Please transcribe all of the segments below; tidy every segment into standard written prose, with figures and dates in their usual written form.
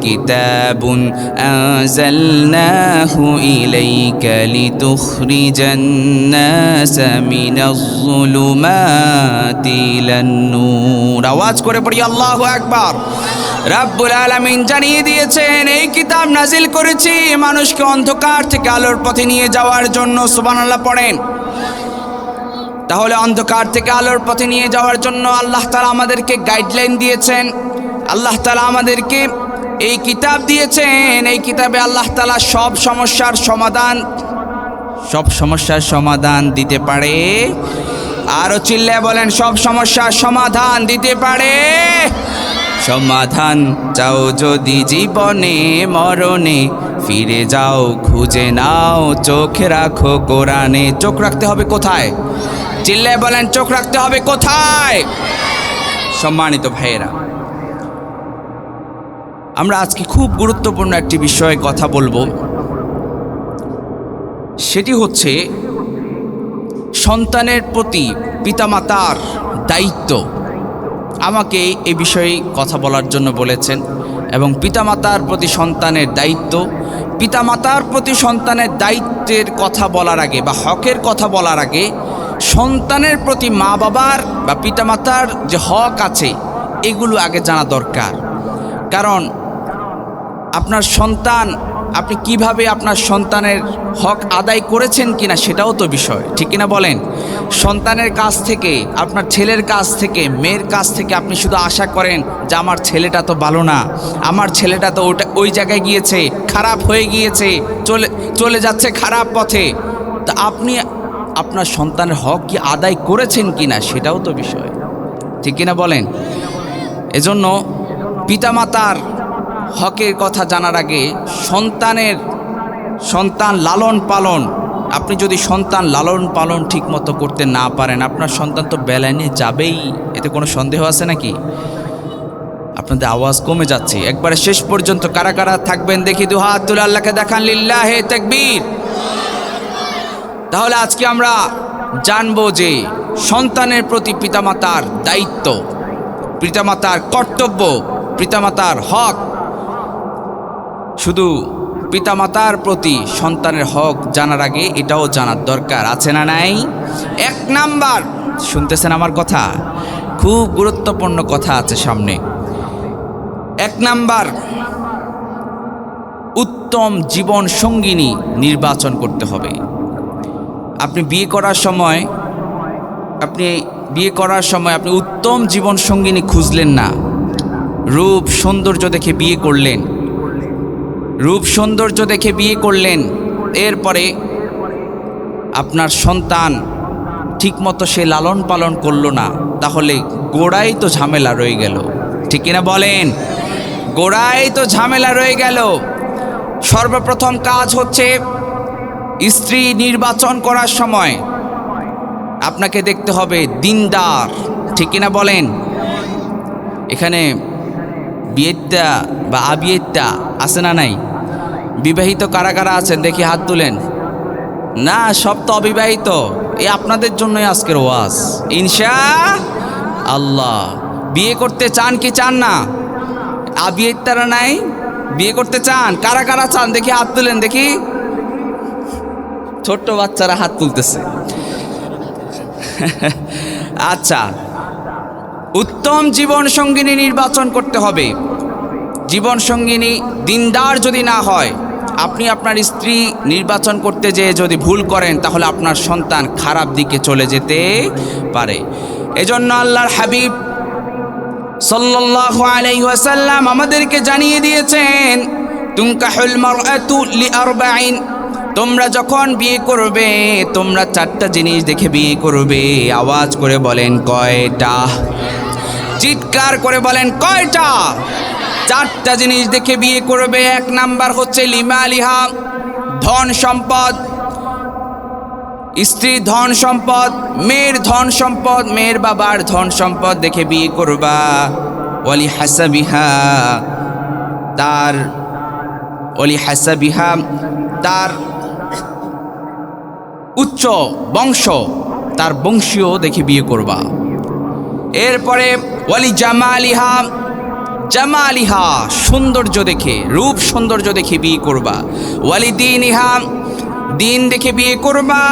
কিতাবুন আনজালনাহু ইলাইকা লিতুখরিজান নাসা মিনাজ-যুলুমাতি ইলান-নূর। আওয়াজ করে পড়ি আল্লাহু আকবার। রাব্বুল আলামিন জানিয়ে দিয়েছেন এই কিতাব নাজিল করেছি মানুষকে অন্ধকার থেকে আলোর পথে নিয়ে যাওয়ার জন্য। সুবহানাল্লাহ পড়েন। তাহলে অন্ধকার থেকে আলোর পথে নিয়ে যাওয়ার জন্য আল্লাহ তাআলা আমাদেরকে গাইডলাইন দিয়েছেন। আল্লাহ তাআলা আমাদেরকে এই কিতাব দিয়েছেন। এই কিতাবে আল্লাহ তাআলা সব সমস্যার সমাধান দিতে পারে। আরো চিল্লায় বলেন, সব সমস্যার সমাধান দিতে পারে। সমাধান চাও যদি জীবনে মরণে, ফিরে যাও খুঁজে নাও, চোখ রাখো কোরআনে। চোখ রাখতে হবে কোথায়? চিল্লায় বলেন, চোখ রাখতে হবে কোথায়? সম্মানিত ভাইয়েরা, আমরা আজকে খুব গুরুত্বপূর্ণ একটি বিষয়ে কথা বলবো। সেটি হচ্ছে সন্তানের প্রতি পিতামাতার দায়িত্ব। আমাকে এই বিষয়ে কথা বলার জন্য বলেছেন। এবং পিতামাতার প্রতি সন্তানের দায়িত্ব, পিতামাতার প্রতি সন্তানের দায়িত্বের কথা বলার আগে বা হকের কথা বলার আগে সন্তানের প্রতি মা বাবার বা পিতামাতার যে হক আছে এগুলো আগে জানা দরকার। কারণ আপনার সন্তান, আপনি কিভাবে আপনার সন্তানের হক আদায় করেছেন কিনা সেটাও তো বিষয়, ঠিক কিনা বলেন? সন্তানের কাছ থেকে, আপনার ছেলের কাছ থেকে, মেয়ের কাছ থেকে আপনি শুধু আশা করেন যে আমার ছেলেটা তো ভালো না, আমার ছেলেটা তো ওই জায়গায় গিয়েছে, খারাপ হয়ে গিয়েছে, চলে যাচ্ছে খারাপ পথে। তা আপনি আপনার সন্তানের হক কি আদায় করেছেন কিনা সেটাও তো বিষয়, ঠিক কিনা বলেন? এজন্য পিতামাতার হকের কথা জানার আগে সন্তান লালন পালন, আপনি যদি সন্তান লালন পালন ঠিক মতো করতে না পারেন, আপনার সন্তান তো বেলাইনে যাবেই, এতে কোনো সন্দেহ আছে নাকি? আপনাদের আওয়াজ কমে যাচ্ছে। একবারে শেষ পর্যন্ত কারা কারা থাকবেন দেখি, দু হাত তুলে আল্লাহকে দেখান, লিল্লাহে তাকবীর। তাহলে আজকে আমরা জানবো যে সন্তানের প্রতি পিতামাতার দায়িত্ব, পিতামাতার কর্তব্য, পিতামাতার হক। শুধু পিতামাতার প্রতি সন্তানের হক জানার আগে এটাও জানার দরকার আছে না নাই? এক নাম্বার, শুনতেছেন আমার কথা? খুব গুরুত্বপূর্ণ কথা আছে সামনে। এক নাম্বার, উত্তম জীবন সঙ্গিনী নির্বাচন করতে হবে। আপনি বিয়ে করার সময় আপনি উত্তম জীবন সঙ্গিনী খুঁজলেন না, রূপ সৌন্দর্য দেখে বিয়ে করলেন, এরপরে আপনার সন্তান ঠিকমতো সে লালন পালন করলো না, তাহলে গোড়াই তো ঝামেলা রয়ে গেল, ঠিক কিনা বলেন? গোড়াই তো ঝামেলা রয়ে গেল। সর্বপ্রথম কাজ হচ্ছে স্ত্রী নির্বাচন করার সময় আপনাকে দেখতে হবে দিনদার, ঠিক কিনা বলেন? এখানে বিয়েটা বা আবিয়েটা আছে না নাই? বিবাহিত কারা কারা আছেন দেখি হাত তুলেন। না, সব তো অবিবাহিত। এই আপনাদের জন্যই আজকের ওয়াজ ইনশাআল্লাহ। বিয়ে করতে চান কি চান না? আবিয়েটারা নাই, বিয়ে করতে চান? কারা কারা চান দেখি হাত তুলেন দেখি। ছোট্ট বাচ্চারা হাত তুলতেছে। আচ্ছা, উত্তম জীবন সঙ্গিনী নির্বাচন করতে হবে। জীবন সঙ্গিনী দিনদার যদি না হয়, আপনি আপনার স্ত্রী নির্বাচন করতে যেয়ে যদি ভুল করেন, তাহলে আপনার সন্তান খারাপ দিকে চলে যেতে পারে। এজন্য আল্লাহর হাবিব সাল্লাল্লাহু আলাইহি ওয়াসাল্লাম আমাদেরকে জানিয়ে দিয়েছেন, তুনকাহুল মারআতু লিআরবাইন, তোমরা যখন বিয়ে করবে তোমরা চারটা জিনিস দেখে বিয়ে করবে। আওয়াজ করে বলেন কয়টা? চিৎকার করে বলেন কয়টা? চারটা জিনিস দেখে বিয়ে করবে। এক নাম্বার হচ্ছে লিমালিহা, ধন সম্পদ। স্ত্রীর ধন সম্পদ, মেয়ের ধন সম্পদ, মেয়ের বাবার ধন সম্পদ দেখে বিয়ে করবা। ওয়ালি হাসাবিহা, তার উচ্চ বংশ, তার বংশীয় দেখে বিয়ে করবা। এরপরে ওয়ালি জামালিহা, জামালিহা, সৌন্দর্য দেখে, রূপ সৌন্দর্য দেখে বিয়ে করবা। ওয়ালিদিনিহা, দিন দেখে বিয়ে করবা।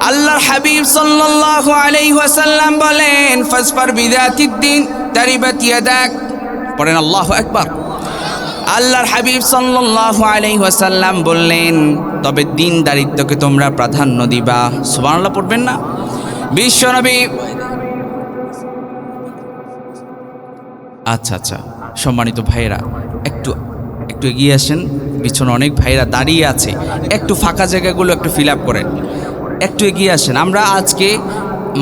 আল্লাহর হাবিব সাল্লাল্লাহু আলাইহি ওয়াসাল্লাম বলেন, ফাসফার বিযাতিদ দিন তারিবাত ইয়াদাক। পড়েন আল্লাহু আকবার। আল্লাহর হাবিব সাল্লাল্লাহু আলাইহি ওয়াসাল্লাম বললেন, তবে দিনদারিত্বকে তোমরা প্রাধান্য দিবা। সুবহানাল্লাহ পড়বেন না? বিশ্বনবী। আচ্ছা আচ্ছা, সম্মানিত ভাইয়েরা, একটু এগিয়ে আসেন। পিছনে অনেক ভাইরা দাঁড়িয়ে আছে, একটু ফাঁকা জায়গাগুলো একটু ফিল আপ করেন। একটু এগিয়ে আসেন। আমরা আজকে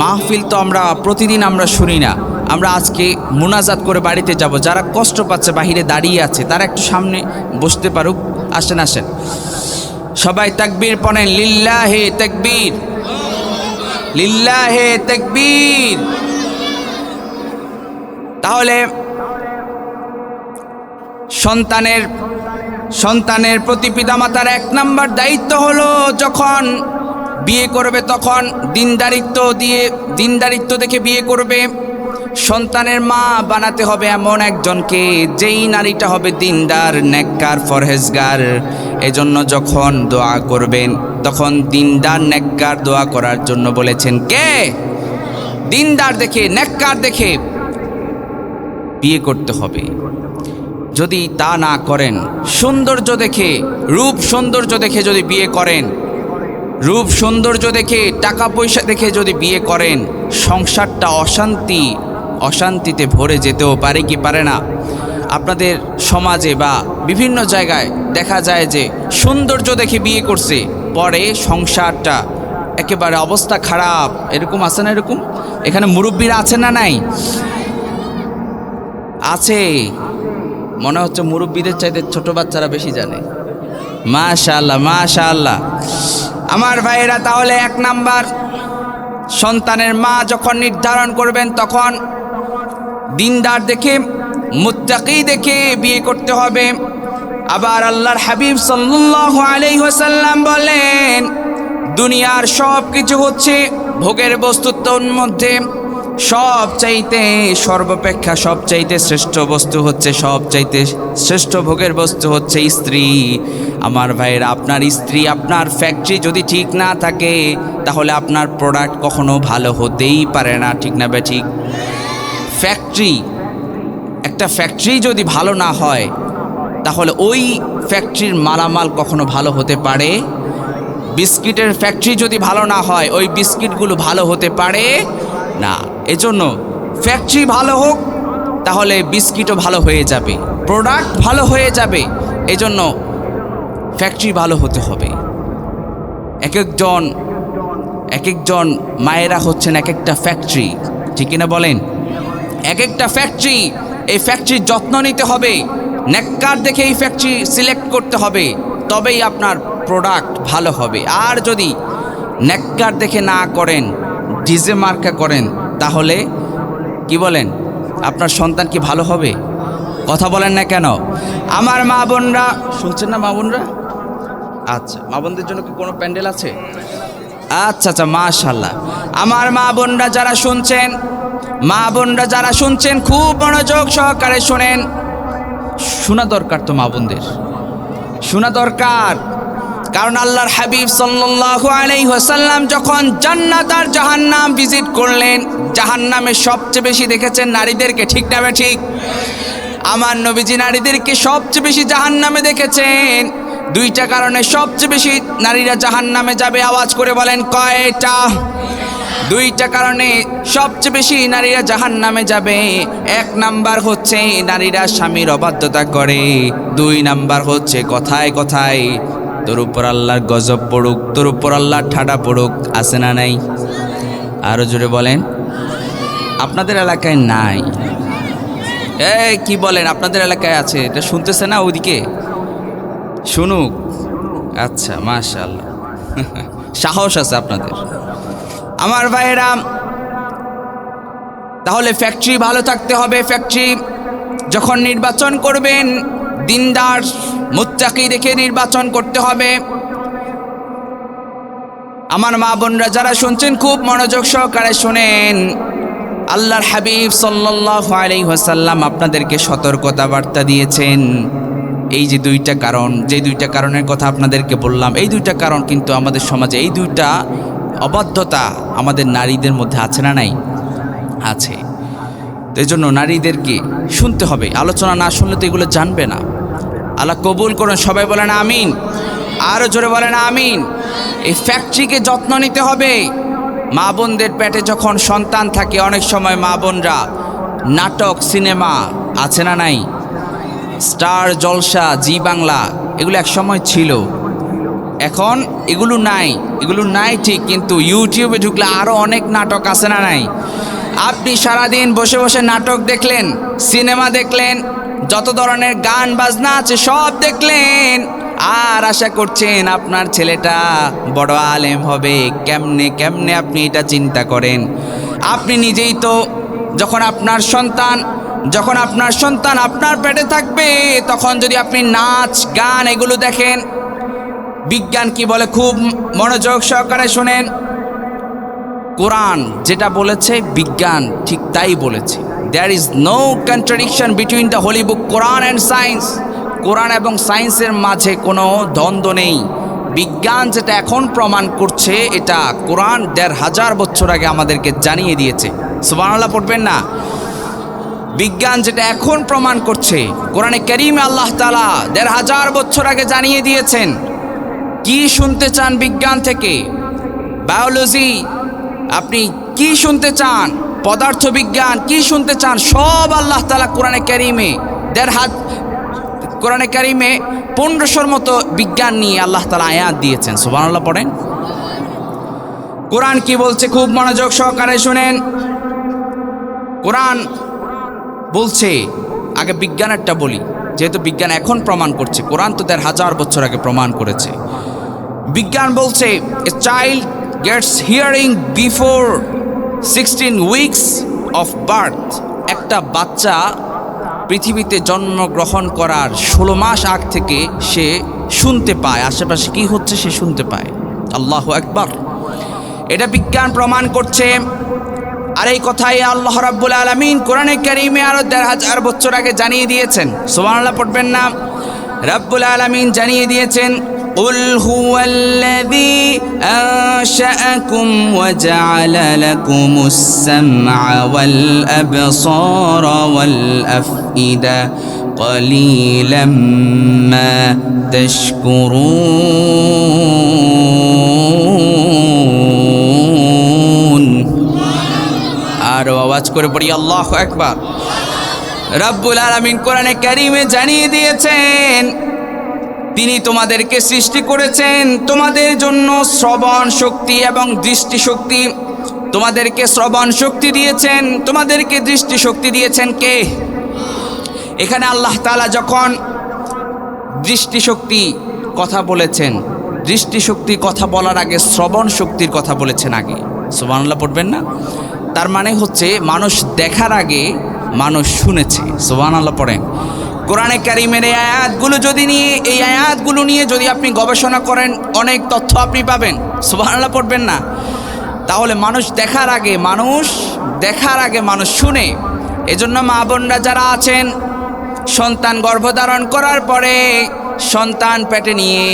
মাহফিল তো আমরা প্রতিদিন আমরা শুনি না, আমরা আজকে মুনাজাত করে বাড়িতে যাব। যারা কষ্ট পাচ্ছে, বাহিরে দাঁড়িয়ে আছে, তারা একটু সামনে বসতে পারুক। আসেন আসেন, সবাই তাকবীর পড়েন। লিল্লাহে তাকবীর, লিল্লাহে তাকবীর। তাহলে সন্তানের প্রতি পিতামাতার 1 নম্বর দায়িত্ব হলো, যখন বিয়ে করবে তখন দিনদারিত্ব দেখে বিয়ে করবে। সন্তানের মা বানাতে হবে এমন একজনকে, যেই নারীটা হবে দিনদার, নেককার, পরহেজগার। এজন্য যখন দোয়া করবেন তখন দিনদার নেককার দোয়া করার জন্য বলেছেন কে? দিনদার দেখে, নেককার দেখে বিয়ে করতে হবে। যদি তা না করেন, সৌন্দর্য দেখে, রূপ সৌন্দর্য দেখে যদি বিয়ে করেন, রূপ সৌন্দর্য দেখে, টাকা পয়সা দেখে যদি বিয়ে করেন, সংসারটা অশান্তিতে ভরে যেতেও পারে কি পারে না? আপনাদের সমাজে বা বিভিন্ন জায়গায় দেখা যায় যে সৌন্দর্য দেখে বিয়ে করছে, পরে সংসারটা একেবারে অবস্থা খারাপ। এরকম আছে না? এরকম এখানে মুরব্বীরা আছেন না? নাই? আছে। মনে হচ্ছে মুরব্বীদের চাইতে ছোট বাচ্চারা বেশি জানে। মাশাআল্লাহ, মাশাআল্লাহ। আমার ভাইয়েরা, তাহলে 1 নাম্বার, সন্তানের মা যখন নির্ধারণ করবেন তখন দিনদার দেখে, মুত্তাকি দেখে বিয়ে করতে হবে। আবার আল্লাহর হাবিব সাল্লাল্লাহু আলাইহি ওয়াসাল্লাম বলেন, দুনিয়ার সব কিছু হচ্ছে ভোগের বস্তুর মধ্যে সবচাইতে সর্বাপেক্ষা সবচাইতে শ্রেষ্ঠ বস্তু হচ্ছে, সবচাইতে শ্রেষ্ঠ ভোগের বস্তু হচ্ছে স্ত্রী। আমার ভাইয়েরা, আপনার স্ত্রী, আপনার ফ্যাক্টরি যদি ঠিক না থাকে তাহলে আপনার প্রোডাক্ট কখনো ভালো হতেই পারে না। ঠিক না বে ঠিক? একটা ফ্যাক্টরি যদি ভালো না হয় তাহলে ওই ফ্যাক্টরির মালামাল কখনো ভালো হতে পারে। বিস্কিটের ফ্যাক্টরি যদি ভালো না হয়, ওই বিস্কিটগুলো ভালো হতে পারে না। এজন্য ফ্যাক্টরি ভালো হোক, তাহলে বিস্কিটও ভালো হয়ে যাবে, প্রোডাক্ট ভালো হয়ে যাবে। এজন্য ফ্যাক্টরি ভালো হতে হবে। এক একজন মায়েরা হচ্ছেন এক একটা ফ্যাক্টরি। ঠিক কিনা বলেন? এক একটা ফ্যাক্টরি। এই ফ্যাক্টরির যত্ন নিতে হবে, নেককার দেখে এই ফ্যাক্টরি সিলেক্ট করতে হবে, তবেই আপনার প্রোডাক্ট ভালো হবে। আর যদি নেককার দেখে না করেন, ডিজে মার্কা করেন, তাহলে কি বলেন, আপনার সন্তান কি ভালো হবে? কথা বলেন না কেন? আমার মা বোনরা শুনছেন না? মা বোনরা, আচ্ছা, মা বোনদের জন্য কি কোনো প্যান্ডেল আছে? আচ্ছা আচ্ছা, মাশাআল্লাহ। আমার মা বোনরা যারা শুনছেন, খুব মনোযোগ সহকারে শোনেন। শোনা দরকার তো, মা বোনদের শোনা দরকার। কারণ আল্লাহর হাবিব সাল্লাল্লাহু আলাইহি ওয়াসাল্লাম যখন জান্নাত আর জাহান্নাম ভিজিট করলেন, জাহান্নামে সবচেয়ে বেশি দেখেছেন নারীদেরকে। ঠিক না ঠিক? আমার নবীজি নারীদেরকে সবচেয়ে বেশি জাহান্নামে দেখেছেন। 2টা কারণে সবচেয়ে বেশি নারীরা জাহান্নামে যাবে। আওয়াজ করে বলেন কয়টা? 2টা কারণে সবচেয়ে বেশি নারীরা জাহান্নামে যাবে। 1 নাম্বার হচ্ছে নারীরা স্বামীর অবাধ্যতা করে। 2 নাম্বার হচ্ছে কথায় কথায় তোর উপর আল্লাহর গজব পড়ুক, তোর উপর আল্লাহর ঠাডা পড়ুক। আছে না নাই? আরো জোরে বলেন। আপনাদের এলাকায় নাই? কি বলেন? আপনাদের এলাকায় আছে? এটা শুনতেছে না? ওইদিকে শুনুক। আচ্ছা, মাশাআল্লাহ, সাহস আছে আপনাদের। আমার ভাইয়েরা, তাহলে ফ্যাক্টরি ভালো থাকতে হবে। ফ্যাক্টরি যখন নির্বাচন করবেন, দিনদার মুত্তাকি দেখে নির্বাচন করতে হবে। আমার মা বোনরা যারা শুনছেন, খুব মনোযোগ সহকারে শুনেন। আল্লাহর হাবিব সাল্লাল্লাহু আলাইহি ওয়াসাল্লাম আপনাদেরকে সতর্কতা বার্তা দিয়েছেন। এই যে দুইটা কারণ, যে দুইটা কারণের কথা আপনাদেরকে বললাম, এই দুইটা কারণ কিন্তু আমাদের সমাজে, এই দুইটা অবাধ্যতা আমাদের নারীদের মধ্যে আছে না নাই? আছে। তো এই জন্য নারীদেরকে শুনতে হবে, আলোচনা না শুনলে তো এগুলো জানবে না। আল্লাহ কবুল করুন, সবাই বলেন আমিন, আরও জোরে বলেন আমিন। এই ফ্যাক্টরিকে যত্ন নিতে হবে। মা বোনদের পেটে যখন সন্তান থাকে, অনেক সময় মা বোনরা নাটক, সিনেমা আছে না নাই? স্টার জলসা, জি বাংলা, এগুলো এক সময় ছিল, এখন এগুলো নাই। এগুলো নাই ঠিক, কিন্তু ইউটিউবে ঢুকলে আরও অনেক নাটক আছে না নাই? আপনি সারাদিন বসে বসে নাটক দেখলেন, সিনেমা দেখলেন, যত ধরনের গান বাজনা আছে সব দেখলেন, আর আশা করছেন আপনার ছেলেটা বড় আলেম হবে। কেমনে কেমনে আপনি এটা চিন্তা করেন? আপনি নিজেই তো যখন আপনার সন্তান আপনার পেটে থাকবে, তখন যদি আপনি নাচ গান এগুলো দেখেন, বিজ্ঞান কি বলে খুব মনোযোগ সহকারে শুনেন। কোরআন যেটা বলেছে বিজ্ঞান ঠিক তাই বলেছে। There is no contradiction between the holy book Quran and science. Quran এবং সায়েন্সের মাঝে কোনো দ্বন্দ্ব নেই। বিজ্ঞান যেটা এখন প্রমাণ করছে, এটা কোরআন ১৫০০ বছর আগে আমাদেরকে জানিয়ে দিয়েছে। সুবহানাল্লাহ পড়বেন না? বিজ্ঞান যেটা এখন প্রমাণ করছে, কোরআনে কারীমে আল্লাহ তাআলা ১৫০০ বছর আগে জানিয়ে দিয়েছেন। কি শুনতে চান বিজ্ঞান থেকে? বায়োলজি আপনি কি শুনতে চান? পদার্থবিজ্ঞান কি শুনতে চান? সব আল্লাহ তাআলা কোরআনে কারীমে ১৫০০-র মতো বিজ্ঞান নিয়ে আল্লাহ তাআলা আয়াত দিয়েছেন। সুবহানাল্লাহ পড়েন। কোরআন কি বলছে খুব মনোযোগ সহকারে শুনেন। কোরআন বলছে, আগে বিজ্ঞানেরটা বলি, যেহেতু বিজ্ঞান এখন প্রমাণ করছে, কোরআন তো ১৫০০ বছর আগে প্রমাণ করেছে। বিজ্ঞান বলছে, a child gets hearing before 16 weeks of birth. একটা বাচ্চা পৃথিবীতে জন্মগ্রহণ করার 16 মাস আগ থেকে সে শুনতে পায়, আশেপাশে কি হচ্ছে সে শুনতে পায়। আল্লাহু আকবার। এটা বিজ্ঞান প্রমাণ করছে। আর এই কথাই আল্লাহ রাব্বুল আলামিন কোরআনে কারীমে আরো ১৫০০ বছর আগে জানিয়ে দিয়েছেন। সুবহানাল্লাহ পড়বেন না? রাব্বুল আলামিন জানিয়ে দিয়েছেন, কুল হুয়াল্লাযী আনশাআকুম ওয়া জাআলা লাকুমুস সামআ ওয়াল আবসারা ওয়াল আফইদা ক্বালীলাম মা তাশকুরুন। আর আওয়াজ করে পড়ি আল্লাহু আকবার। রাব্বুল আলামিন কোরআনে কারীমে জানিয়ে দিয়েছেন, তিনি তোমাদেরকে সৃষ্টি করেছেন তোমাদের জন্য শ্রবণ শক্তি এবং দৃষ্টি শক্তি। তোমাদেরকে শ্রবণ শক্তি দিয়েছেন, তোমাদেরকে দৃষ্টি শক্তি দিয়েছেন কে? এখানে আল্লাহ তাআলা যখন দৃষ্টিশক্তি কথা বলেছেন, দৃষ্টিশক্তি কথা বলার আগে শ্রবণ শক্তির কথা বলেছেন আগে। সুবহানাল্লাহ পড়বেন না? তার মানে হচ্ছে মানুষ দেখার আগে মানুষ শুনেছে। সুবহানাল্লাহ পড়েন। কোরআনে কারীমের এই আয়াতগুলো নিয়ে যদি আপনি গবেষণা করেন, অনেক তথ্য আপনি পাবেন। সুবহানাল্লাহ পড়বেন না? তাহলে মানুষ দেখার আগে মানুষ শুনে। এজন্য মা বোনরা যারা আছেন, সন্তান গর্ভধারণ করার পরে সন্তান পেটে নিয়ে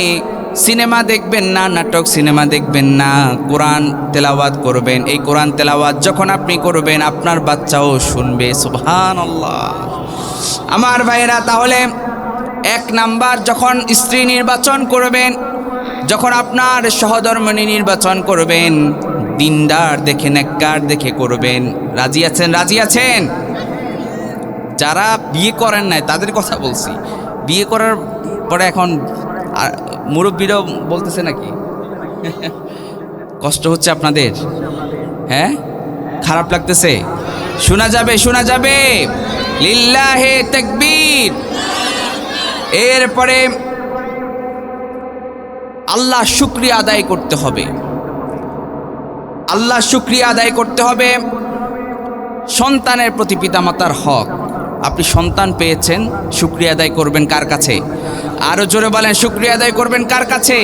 সিনেমা দেখবেন না, নাটক সিনেমা দেখবেন না, কোরআন তেলাওয়াত করবেন। এই কোরআন তেলাওয়াত যখন আপনি করবেন, আপনার বাচ্চাও শুনবে। সুবহানাল্লাহ। আমার ভাইরা, তাহলে 1 নাম্বার, যখন স্ত্রী নির্বাচন করবেন, যখন আপনার সহধর্মিণী নির্বাচন করবেন, দিনদার দেখে, নেককার দেখে করবেন। রাজি আছেন? রাজি আছেন? যারা বিয়ে করেন নাই তাদের কথা বলছি। বিয়ে করার পরে এখন মুরব্বীরাও বলতেছে নাকি কষ্ট হচ্ছে আপনাদের? হ্যাঁ, খারাপ লাগতেছে? শোনা যাবে লিল্লাহে তাকবীর। এরপরে আল্লাহ শুকরিয়া আদায় করতে হবে। সন্তানের প্রতি পিতামাতার হক। আপনি সন্তান পেয়েছেন, শুকরিয়া আদায় করবেন কার কাছে? আরো জোরে বলেন, শুকরিয়া আদায় করবেন কার কাছে?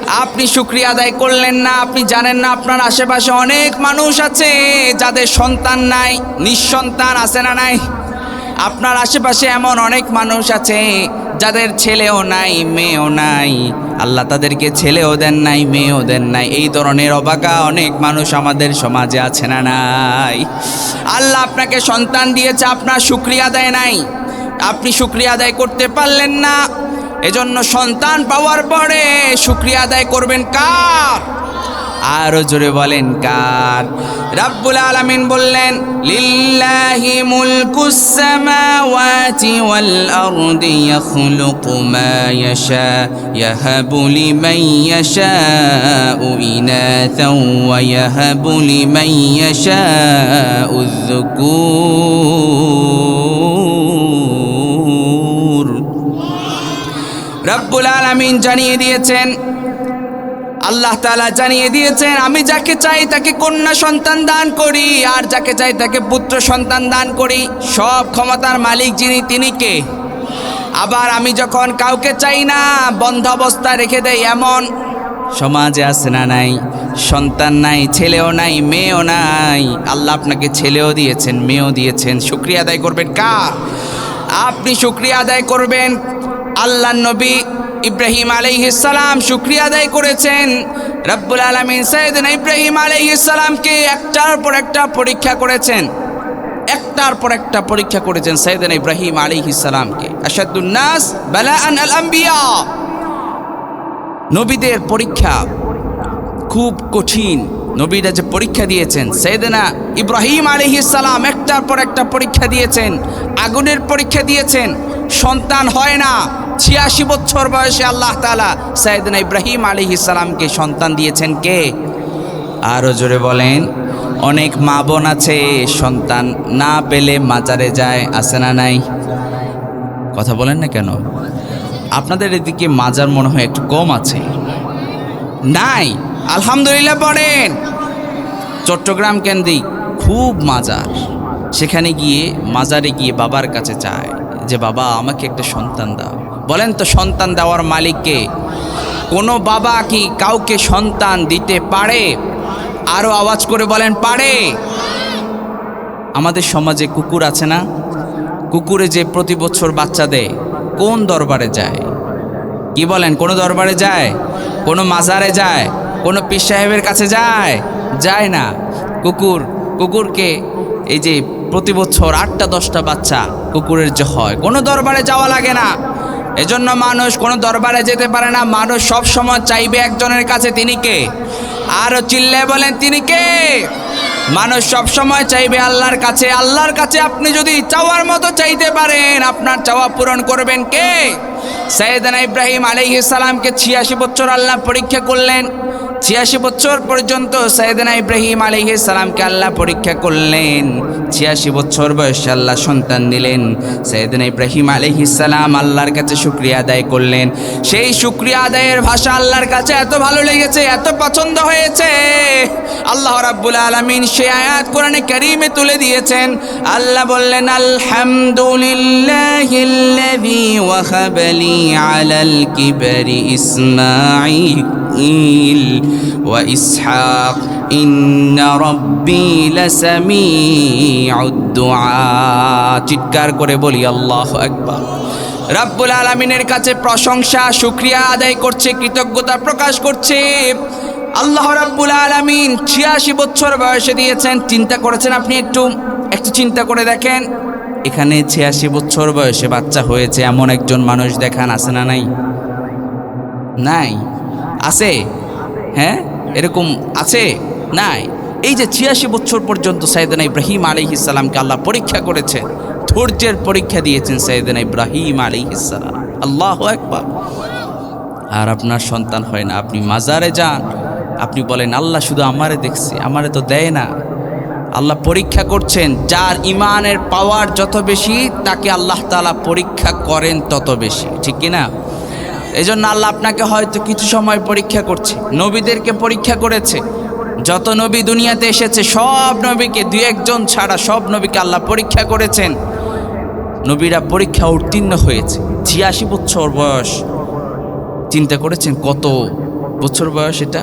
আপনি শুকরিয়া আদায় করলেন না। আপনি জানেন না আপনার আশেপাশে অনেক মানুষ আছে যাদের সন্তান নাই, নিঃসন্তান আছে না নাই? আপনার আশেপাশে এমন অনেক মানুষ আছে যাদের ছেলেও নাই, মেয়েও নাই। আল্লাহ তাদেরকে ছেলেও দেন নাই, মেয়েও দেন নাই। এই ধরনের অবাকা অনেক মানুষ আমাদের সমাজে আছে না নাই? আল্লাহ আপনাকে সন্তান দিয়েছে, আপনার শুকরিয়া আদায় নাই, আপনি শুকরিয়া আদায় করতে পারলেন না। এজন্য সন্তান পাওয়ার পরে শুকরিয়া আদায় করবেন কার? আরো জোরে বলেন কার? রাব্বুল আলামিন বললেন, লিল্লাহি মুলকুস সামাওয়াতি ওয়াল আরদি ইয়াখলুকু মা ইয়াশা ইয়াহাবু লিমান ইয়াশাউ ইনাথাও ওয়া ইয়াহাবু লিমান ইয়াশাউ যুকুর। রাব্বুল আলামিন জানিয়ে দিয়েছেন, আল্লাহ তাআলা জানিয়ে দিয়েছেন, আমি যাকে চাই তাকে কন্যা সন্তান দান করি, আর যাকে চাই তাকে পুত্র সন্তান দান করি। সব ক্ষমতার মালিক যিনি, তিনি কে? আবার আমি যখন কাউকে চাই না, বন্ধ অবস্থায় রেখে দেই, এমন সমাজে আছে না নাই? সন্তান নাই, ছেলেও নাই, মেয়েও নাই। আল্লাহ আপনাকে ছেলেও দিয়েছেন, মেয়েও দিয়েছেন। শুকরিয়া আদায় করবেন কার? আপনি শুকরিয়া আদায় করবেন। আল্লাহর নবী ইব্রাহিম আলাইহিস সালাম শুকরিয়া আদায় করেছেন। রব্বুল আলামিন সাইয়েদনা ইব্রাহিম আলাইহিস সালামকে একটার পর একটা পরীক্ষা করেছেন, একটার পর একটা পরীক্ষা করেছেন সাইয়েদনা ইব্রাহিম আলাইহিস সালামকে। আশাদুন নাস বালাআন আল আম্বিয়া। নবীদের পরীক্ষা খুব কঠিন। নবীরা যে পরীক্ষা দিয়েছেন, সাইয়েদনা ইব্রাহিম আলাইহিস সালাম একটার পর একটা পরীক্ষা দিয়েছেন, আগুনের পরীক্ষা দিয়েছেন, সন্তান হয় না। ৮৬ বছর বয়সে আল্লাহ তাআলা সাইয়েদনা ইব্রাহিম আলাইহিস সালামকে সন্তান দিয়েছেন কে? আরো জোরে বলেন। অনেক মা বোন আছে সন্তান না পেলে মাজারে যায়, আছে না নাই? কথা বলেন না কেন? আপনাদের এদিকে মাজার মনে হয় একটু কম আছে, নাই? আলহামদুলিল্লাহ পড়েন। চট্টগ্রাম কেন্দ্রিক খুব মাজার, সেখানে গিয়ে মাজারে গিয়ে বাবার কাছে চায় যে বাবা আমাকে একটা সন্তান দাও। বলেন তো সন্তান দেওয়ার মালিক কে? কোনো বাবা কি কাউকে সন্তান দিতে পারে? আরো আওয়াজ করে বলেন পারে? আমাদের সমাজে কুকুর আছে না? কুকুরে যে প্রতি বছর বাচ্চা দেয়, কোন দরবারে যায়? কি বলেন? কোনো দরবারে যায়? কোনো মাজারে যায়? কোনো পীর সাহেবের কাছে যায়? যায় না। কুকুরকে এই যে প্রতি বছর ৮টা 10টা বাচ্চা কুকুরের যে হয়, কোনো দরবারে যাওয়া লাগে না। এজন্য মানুষ কোনো দরবারে যেতে পারে না। মানুষ সব সময় চাইবে একজনের কাছে, তিনি কে? আরো চিল্লায় বলেন তিনি কে? মানুষ সব সময় চাইবে আল্লাহর কাছে। আল্লাহর কাছে আপনি যদি চাওয়ার মতো চাইতে পারেন, আপনার চাওয়া পূরণ করবেন কে? সাইয়েদনা ইব্রাহিম আলাইহিস সালামকে ৮৬ বছর আল্লাহ পরীক্ষা করলেন। ৮৬ বছর পর্যন্ত সাইয়েদনা ইব্রাহিম আলাইহিস সালামকে আল্লাহ পরীক্ষা করলেন। ৮৬ বছর বয়সে আল্লাহ সন্তান দিলেন। সাইয়েদনা ইব্রাহিম আলাইহিস সালাম আল্লাহর কাছে শুকরিয়া আদায় করলেন। সেই শুকরিয়া আদায়ের ভাষা আল্লাহর কাছে এত ভালো লেগেছে, এত পছন্দ হয়েছে, আল্লাহ রাব্বুল আলামিন সেই আয়াত কোরআনে কারীমে তুলে দিয়েছেন। আল্লাহ বললেন, আলহামদুলিল্লাহিল্লাযী ওয়াহাবালি আলাল কিবরি ইসমাঈল ওয়া ইসহাক ইন্না রাব্বী লাসামিউদ দুআ। চিৎকার করে বলি আল্লাহু আকবার। রাব্বুল আলামিনের কাছে প্রশংসা, শুকরিয়া আদায় করছে, কৃতজ্ঞতা প্রকাশ করছে। আল্লাহ রাব্বুল আলামিন ৮৬ বছর বয়সে দিয়েছেন। চিন্তা করেছেন আপনি? একটু চিন্তা করে দেখেন, এখানে ৮৬ বছর বয়সে বাচ্চা হয়েছে এমন একজন মানুষ দেখান, আছে না নাই? নাই? আছে? হ্যাঁ, এরকম আছে? নাই? এই যে ৮৬ বছর পর্যন্ত সাইয়েদনা ইব্রাহিম আলাইহিস সালামকে আল্লাহ পরীক্ষা করেছে, ধৈর্যের পরীক্ষা দিয়েছেন সাইয়েদনা ইব্রাহিম আলাইহিস সালাম। আল্লাহু আকবার। আর আপনার সন্তান হয় না, আপনি মাজারে যান, আপনি বলেন আল্লাহ শুধু আমারে দেখছে, আমারে তো দেয় না। আল্লাহ পরীক্ষা করছেন। যার ইমানের পাওয়ার যত বেশি, তাকে আল্লাহ তাআলা পরীক্ষা করেন তত বেশি, ঠিক কিনা? এই জন্য আল্লাহ আপনাকে হয়তো কিছু সময় পরীক্ষা করছে। নবীদেরকে পরীক্ষা করেছে। যত নবী দুনিয়াতে এসেছে সব নবীকে, ২-১ জন ছাড়া সব নবীকে আল্লাহ পরীক্ষা করেছেন। নবীরা পরীক্ষা উত্তীর্ণ হয়েছে। ৮৬ বছর বয়স, চিন্তা করেছেন কত বছর বয়স, এটা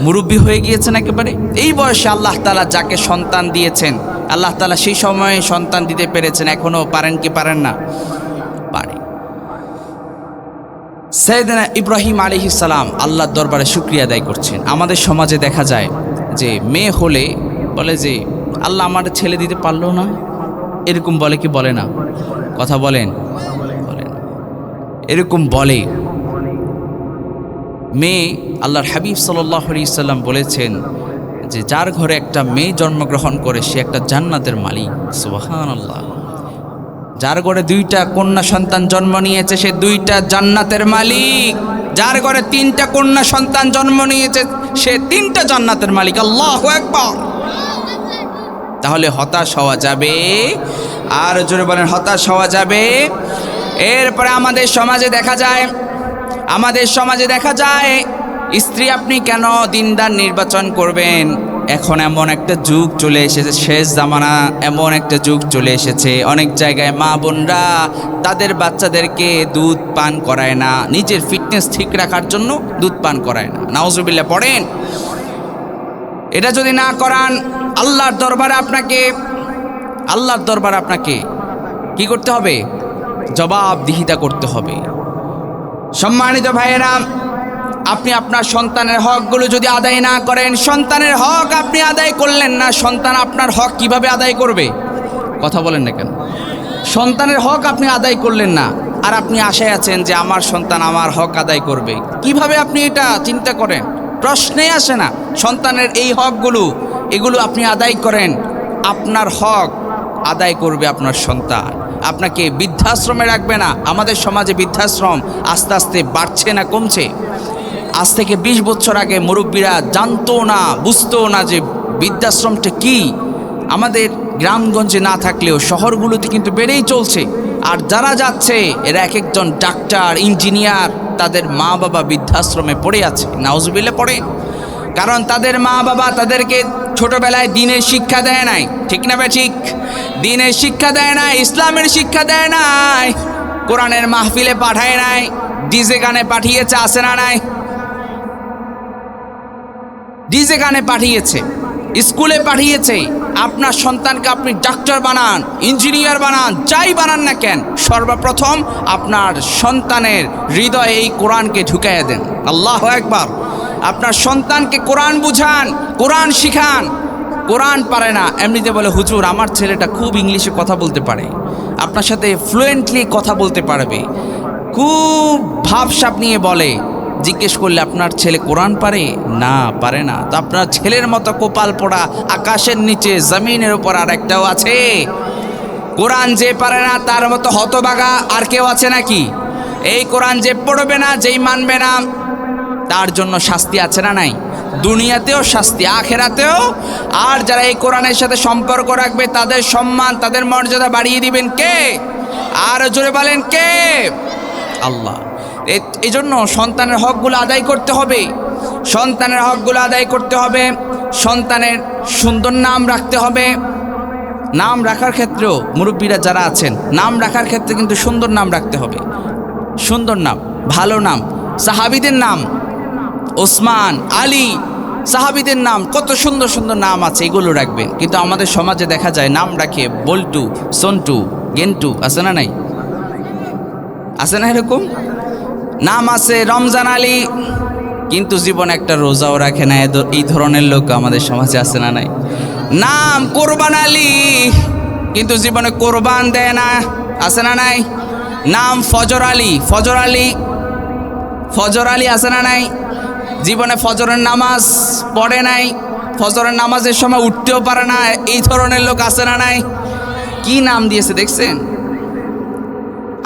মুরব্বী হয়ে গিয়েছেন একেবারে। এই বয়সে আল্লাহ তাআলা যাকে সন্তান দিয়েছেন, আল্লাহ তাআলা সেই সময়ে সন্তান দিতে পেরেছেন, এখনও পারেন কি পারেন না? পারে। সাইয়েদনা ইব্রাহিম আলাইহিস সালাম আল্লাহর দরবারে শুকরিয়া আদায় করছেন। আমাদের সমাজে দেখা যায় যে মেয়ে হলে বলে যে আল্লাহ আমার ছেলে দিতে পারলো না, এরকম বলে কি বলে না? কথা বলেন, বলে না, এরকম বলে। মেয়ে, আল্লাহর হাবিব সাল্লাল্লাহু আলাইহি সাল্লাম বলেছেন যে যার ঘরে একটা মেয়ে জন্মগ্রহণ করে সে একটা জান্নাতের মালিক। সুবহানাল্লাহ। যার ঘরে দুইটা কন্যা সন্তান জন্ম নিয়েছে সে দুইটা জান্নাতের মালিক। যার ঘরে তিনটা কন্যা সন্তান জন্ম নিয়েছে সে তিনটা জান্নাতের মালিক। আল্লাহু আকবার। তাহলে হতাশ হওয়া যাবে? আর জোরে বলেন, হতাশ হওয়া যাবে? এরপরে আমাদের সমাজে দেখা যায় স্ত্রী আপনি কেন দিনদার নির্বাচন করবেন? এখন এমন একটা যুগ চলে এসেছে, শেষ জামানা, এমন একটা যুগ চলে এসেছে অনেক জায়গায় মা বোনরা তাদের বাচ্চাদেরকে দুধ পান করায় না, নিজের ফিটনেস ঠিক রাখার জন্য দুধ পান করায় না। নাউজুবিল্লাহ পড়েন। এটা যদি না করান, আল্লাহর দরবারে আপনাকে কি করতে হবে? জবাবদিহিতা করতে হবে। সম্মানিত ভাইয়েরা, আপনি আপনার সন্তানের হকগুলো যদি আদায় না করেন, সন্তানের হক আপনি আদায় করলেন না, সন্তান আপনার হক কিভাবে আদায় করবে? কথা বলেন না কেন? সন্তানের হক আপনি আদায় করলেন না, আর আপনি আশায় আছেন যে আমার সন্তান আমার হক আদায় করবে। কিভাবে আপনি এটা চিন্তা করেন? প্রশ্নেই আসে না। সন্তানের এই এগুলো আপনি আদায় করেন, আপনার হক আদায় করবে আপনার সন্তান। আপনাকে বৃদ্ধাশ্রমে রাখবে না। আমাদের সমাজে বৃদ্ধাশ্রম আস্তে আস্তে বাড়ছে না কমছে? আজ থেকে 20 বছর আগে মুরব্বীরা জানতো না, বুঝতো না যে বৃদ্ধাশ্রমটা কি। আমাদের গ্রামগঞ্জে না থাকলেও শহরগুলোতে কিন্তু বেড়েই চলছে। আর যারা যাচ্ছে এরা এক একজন ডাক্তার, ইঞ্জিনিয়ার, তাদের মা বাবা বৃদ্ধাশ্রমে পড়ে আছে। নাউজুবিল্লাহ পড়ে। কারণ তাদের মা বাবা তাদেরকে ছোটবেলায় দ্বীনের শিক্ষা দেয় নাই। ঠিক না বে ঠিক? দ্বীনের শিক্ষা দেয় নাই, ইসলামের শিক্ষা দেয় নাই, কোরআনের মাহফিলে পাঠায় নাই, ডিজে গানে পাঠিয়েছে, আছে না নাই? ডিজে গানে পাঠিয়েছে, স্কুলে পাঠিয়েছে। আপনার সন্তানকে আপনি ডাক্তার বানান, ইঞ্জিনিয়ার বানান, যাই বানান না কেন, সর্বপ্রথম আপনার সন্তানের হৃদয়ে এই কোরআনকে ঢুকাইয়া দেন। আল্লাহু আকবার। আপনার সন্তানকে কোরআন বুঝান, কোরআন শিখান। কোরআন পারে না, এমনিতে বলে হুজুর আমার ছেলেটা খুব ইংলিশে কথা বলতে পারে, আপনার সাথে ফ্লুয়েন্টলি কথা বলতে পারবে, খুব ভাবসাব নিয়ে বলে। জিজ্ঞেস করলে আপনার ছেলে কোরআন পারে? না, পারে না। তো আপনার ছেলের মতো কপাল পোড়া আকাশের নিচে জমিনের উপর আর একটাও আছে? কোরআন যে পারে না তার মতো হতভাগা আর কেউ আছে নাকি? এই কোরআন যে পড়বে না, যেই মানবে না, তার জন্য শাস্তি আছে না নাই? দুনিয়াতেও শাস্তি, আখেরাতেও। আর যারা এই কোরআনের সাথে সম্পর্ক রাখবে তাদের সম্মান, তাদের মর্যাদা বাড়িয়ে দিবেন কে? আর জোরে বলেন কে? আল্লাহ। এই জন্য সন্তানের হকগুলো আদায় করতে হবে। সন্তানের হকগুলো আদায় করতে হবে। সন্তানের সুন্দর নাম রাখতে হবে। নাম রাখার ক্ষেত্রেও মুরব্বীরা যারা আছেন, নাম রাখার ক্ষেত্রে কিন্তু সুন্দর নাম রাখতে হবে। সুন্দর নাম, ভালো নাম। সাহাবীদের নাম ওসমান, আলী, সাহাবীদের নাম কত সুন্দর সুন্দর নাম আছে, এগুলো রাখবেন। কিন্তু আমাদের সমাজে দেখা যায় নাম রাখে বল্টু, সন্টু, গেন্টু, আছে না নাই? আছে না এরকম? নাম আছে রমজান আলী, কিন্তু জীবনে একটা রোজাও রাখে না। এই ধরনের লোক আমাদের সমাজে আছে না নাই? নাম কোরবান আলী, কিন্তু জীবনে কোরবান দেয় না, আছে না নাই? নাম ফজর আলী, ফজর আলী আছে না নাই? জীবনে ফজরের নামাজ পড়ে নাই, ফজরের নামাজের সময় উঠতেও পারে না। এই ধরনের লোক আছে না নাই? কি নাম দিয়েছে দেখছেন?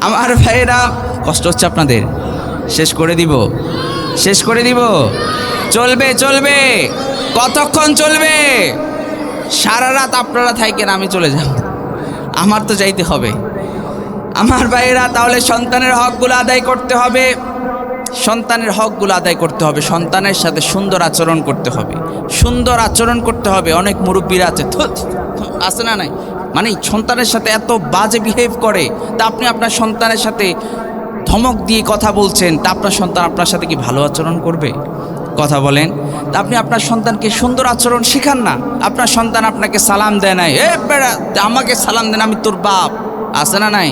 আমার ভাইয়েরা, কষ্ট হচ্ছে আপনাদের? শেষ করে দিব? চলবে। কতক্ষণ চলবে? সারা রাত আপনারা থাকেন, আমি চলে যাব, আমার তো যাইতে হবে। আমার ভাইয়েরা, তাহলে সন্তানের হকগুলো আদায় করতে হবে। সন্তানের সাথে সুন্দর আচরণ করতে হবে। অনেক মুরব্বীরা আছে না নাই? মানে সন্তানের সাথে এত বাজে বিহেভ করে, তা আপনি আপনার সন্তানের সাথে ধমক দিয়ে কথা বলছেন, তা আপনার সন্তান আপনার সাথে কি ভালো আচরণ করবে? কথা বলেন। তা আপনি আপনার সন্তানকে সুন্দর আচরণ শিখান না। আপনার সন্তান আপনাকে সালাম দেয় নাই, এ বেড়া আমাকে সালাম দেন, আমি তোর বাপ, আছে না নাই?